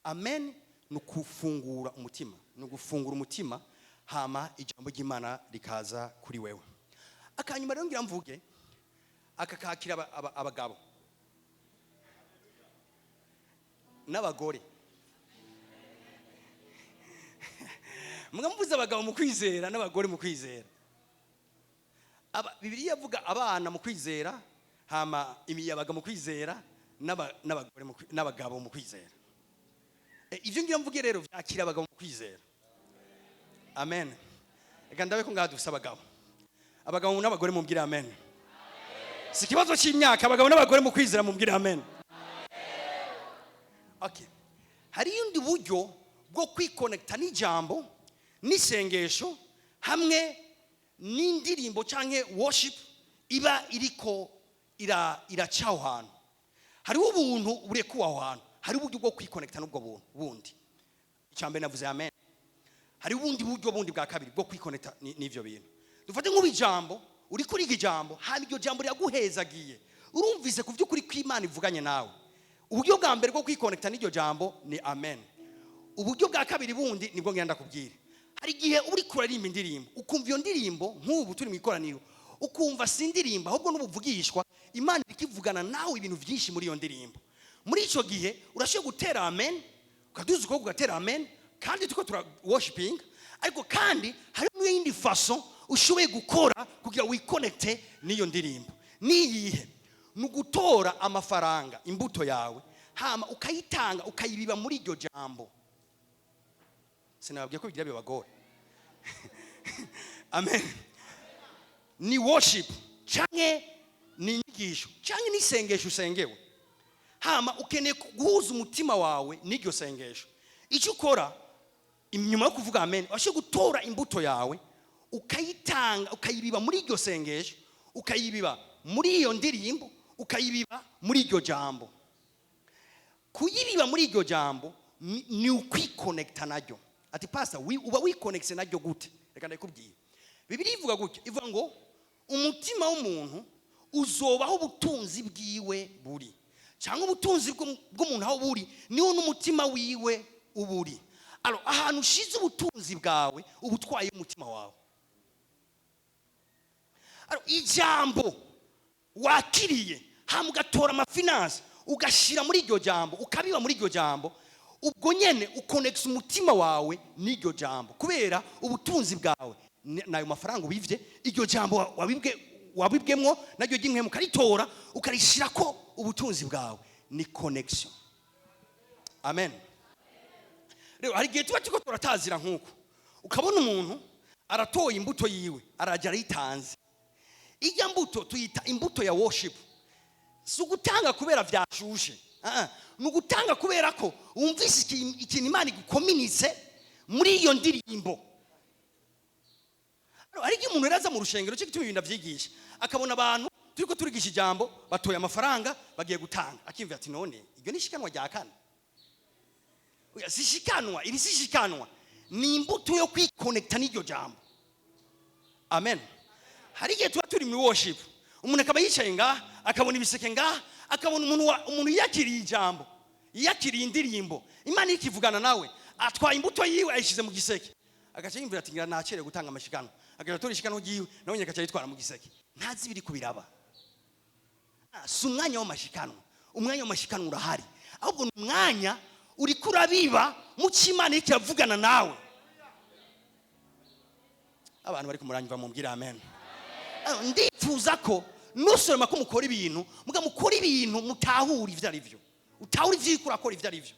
Amen no kufungura umutima, no gufungura umutima hama ijambo ry'Imana rikaza kuri wewe. Akanyuma rero ngira mvuge akakakira abagabo n'abagore. Mwamuvuze abagabo mu kwizera n'abagore mu kwizera. Bibiliya yavuga abana mu kwizera hama imiyabaga mu kwizera n'abagabo mu kwizera. Ivyo ngiye mvuge rero vyakira abagabo mu kwizera. Amen. Eka ndabe ko ngaha dufise abagabo n'abagore mubwire amen. Si kibazo cy'imyaka, abagabo n'abagore mu kwizera mubwire amen. Okay. Hari undi buryo bwo kwiconnecta n'ijambo n'isengesho hamwe n'indirimbo canke worship iba iriko iracaho hantu. Hari ubuntu burekuwa aho hantu. Hari uburyo bwo kwiconnecta n'ubwo buntu bundi. Icambe navuze amen. Hari ubundi buryo bundi bwa kabiri bwo kwiconnecta n'ivyo bintu. Dufate nk'ubijambo uri kuri igijambo hama iryo jambo ryaguhezagiye. Urumvise ku vy'ukuri kw'Imana ivuganye nawe. Uburyo bwa mbere bwo kwiconnecta n'iryo jambo ni amen. Uburyo bwa kabiri bundi nibwo ngenda kubwira. Hari igihe uri kuririmba indirimbo ukumva iyo ndirimbo nk'ubu turi mu ikoraniro ukumva si indirimbo ahubwo n'ubuvugishwa Imana ikivugana nawe ibintu byinshi muri iyo ndirimbo. Muri ico gihe urashoboye gutera amen, ukaduza uko ugatera amen kandi tuko tura worshiping, ariko kandi hari n'iyindi façon ushoboye gukora kugira wiconnecte n'iyo ndirimbo. Niyihe? Nugutora amafaranga imbuto yawe hama ukayitanga ukayibiba muri iryo jambo. Sinababwiye ko bigira bibagore. Amen. Ni worship canke ni inyigisho canke ni sengesho usengewe. Hama ukeneye guhuza umutima wawe n'iryo sengesho. Icyo ukora inyuma yo kuvuga amen, washe gutora imbuto yawe ukayitanga ukayibiba muri iryo sengesho, ukayibiba muri iyo ndirimbo, ukayibiba muri iryo jambo. Kuyibiba muri iryo jambo ni ukwiconnecta naryo. Ati pastor uba wiconnecte naryo gute? Reka ndakubwiye. Bibiliya ivuga gutya, ivuga ngo umutima w'umuntu uzobaho ubutunzi bwiwe buri. Cyangwa ubutunzi bw'umuntu aho buri niho n'umutima wiwe uburi. Alors ahantu ushize ubutunzi bwawe ubutwaye umutima wawe. Alors ijambo wakiriye hamugatora amafinance ugashira muri iryo jambo ukabiba muri iryo jambo, ubwo nyene uconnects umutima wawe n'iryo jambo kubera ubutunzi bwawe nayo mafaranga ubivye iryo jambo wabibwemwo naryo gimwe mukaritora ukarishirako ubutunzi bwawe ni connection. Amen. Rero hari gihe tuba tuko turatazira nkuko ukabona umuntu aratoye imbuto yiwe araja yitanze. Ijya mbuto tuyita imbuto ya worship. Si ugutanga kubera vyashushe. Nugutanga kubera ko wumvise ikintu Imana igukominitse muri iyo ndirimbo. Hari igihe umuntu yaraza mu rushengero cyo gituma ibintu avyigisha akabona abantu turiko turigisha ijambo batoye amafaranga bagiye gutanga, akimva ati none iryo nishikanwa rya kane. Oya sishikanwa, iri sishikanwa ni imbuto yo kwiconnecta n'iryo jambo. Amen. Hari igihe tuba turi mu worship umuntu akaba yicaye ngaha akabona ibiseke ngaha akabona umuntu yakiriye ijambo yakiriye indirimbo Imana ikivugana nawe atwaye imbuto yiwe ayishize mu giseke agaca yimvira ati ngira nakere gutanga amashikano agaca tora ishikano giwe nawe nyakaca yitwara mu giseke ntazi biri kubiraba. Si umwanya w'amashikano, umwanya w'amashikano urahari ahubwo ni umwanya uri kurabiba mu cy'Imana ikivugana nawe. Abantu bari kumuranyva mumbwira amen. Ndifuza ko nusoroma ko mukora ibintu mukora ibintu mutahura ivyo ari byo, utahura ivyo urakora ivyo ari byo,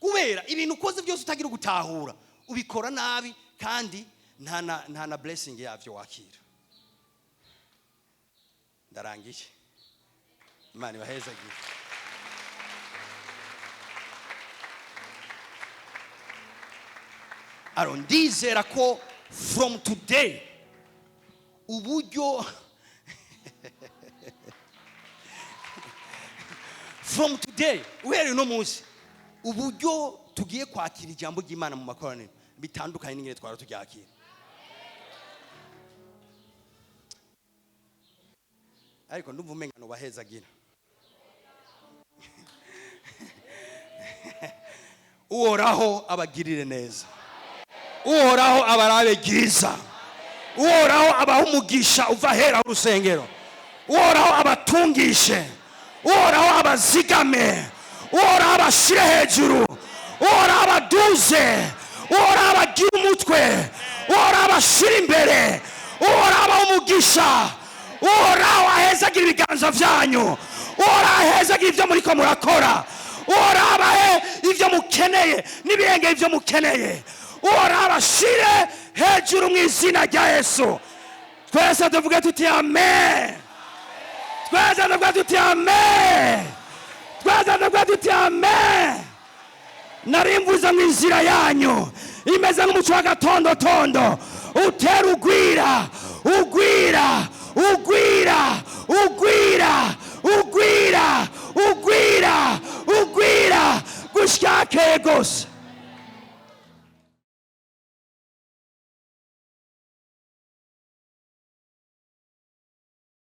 kubera ibintu ukoze byose utagira gutahura ubikora nabi kandi nta na blessing yavyo wakira. Ndarangiye. Imana ibahezagiye. Ndizera ko from today uburyo from today uhereye no munsi uburyo tugiye kwakira ijambo ry'Imana mu makoraniro bitandukanye n'ingene twara turyakira. Ariko ndumva umengano bahezagira. Uhoraho abagirire neza, uhoraho abarabe byiza, uhoraho abaha umugisha uva hera urusengero, uhoraho abatungishe, uhoraho abazigame, uhoraho abashire hejuru, uhoraho abaduze, uhoraho abagira umutwe, uhoraho abashire imbere, uhoraho abaha umugisha, uhoraho ahezagira ibiganza vyanyu, uhoraheza ibyo muri ko murakora, uhorabahe ibyo mukeneye n'ibirenge ibyo mukeneye, uhorabashire hejuru mu izina rya Yesu. Twese tuvuge tuti amen. Twese tuvuge tuti amen. Twese tuvuge tuti amen. Narimbuza mu inzira yanyu imeze nk'umuco w'agatondotondo, utera ugwira ugwira ugwira ugwira ugwira ugwira ugwira gushake gose.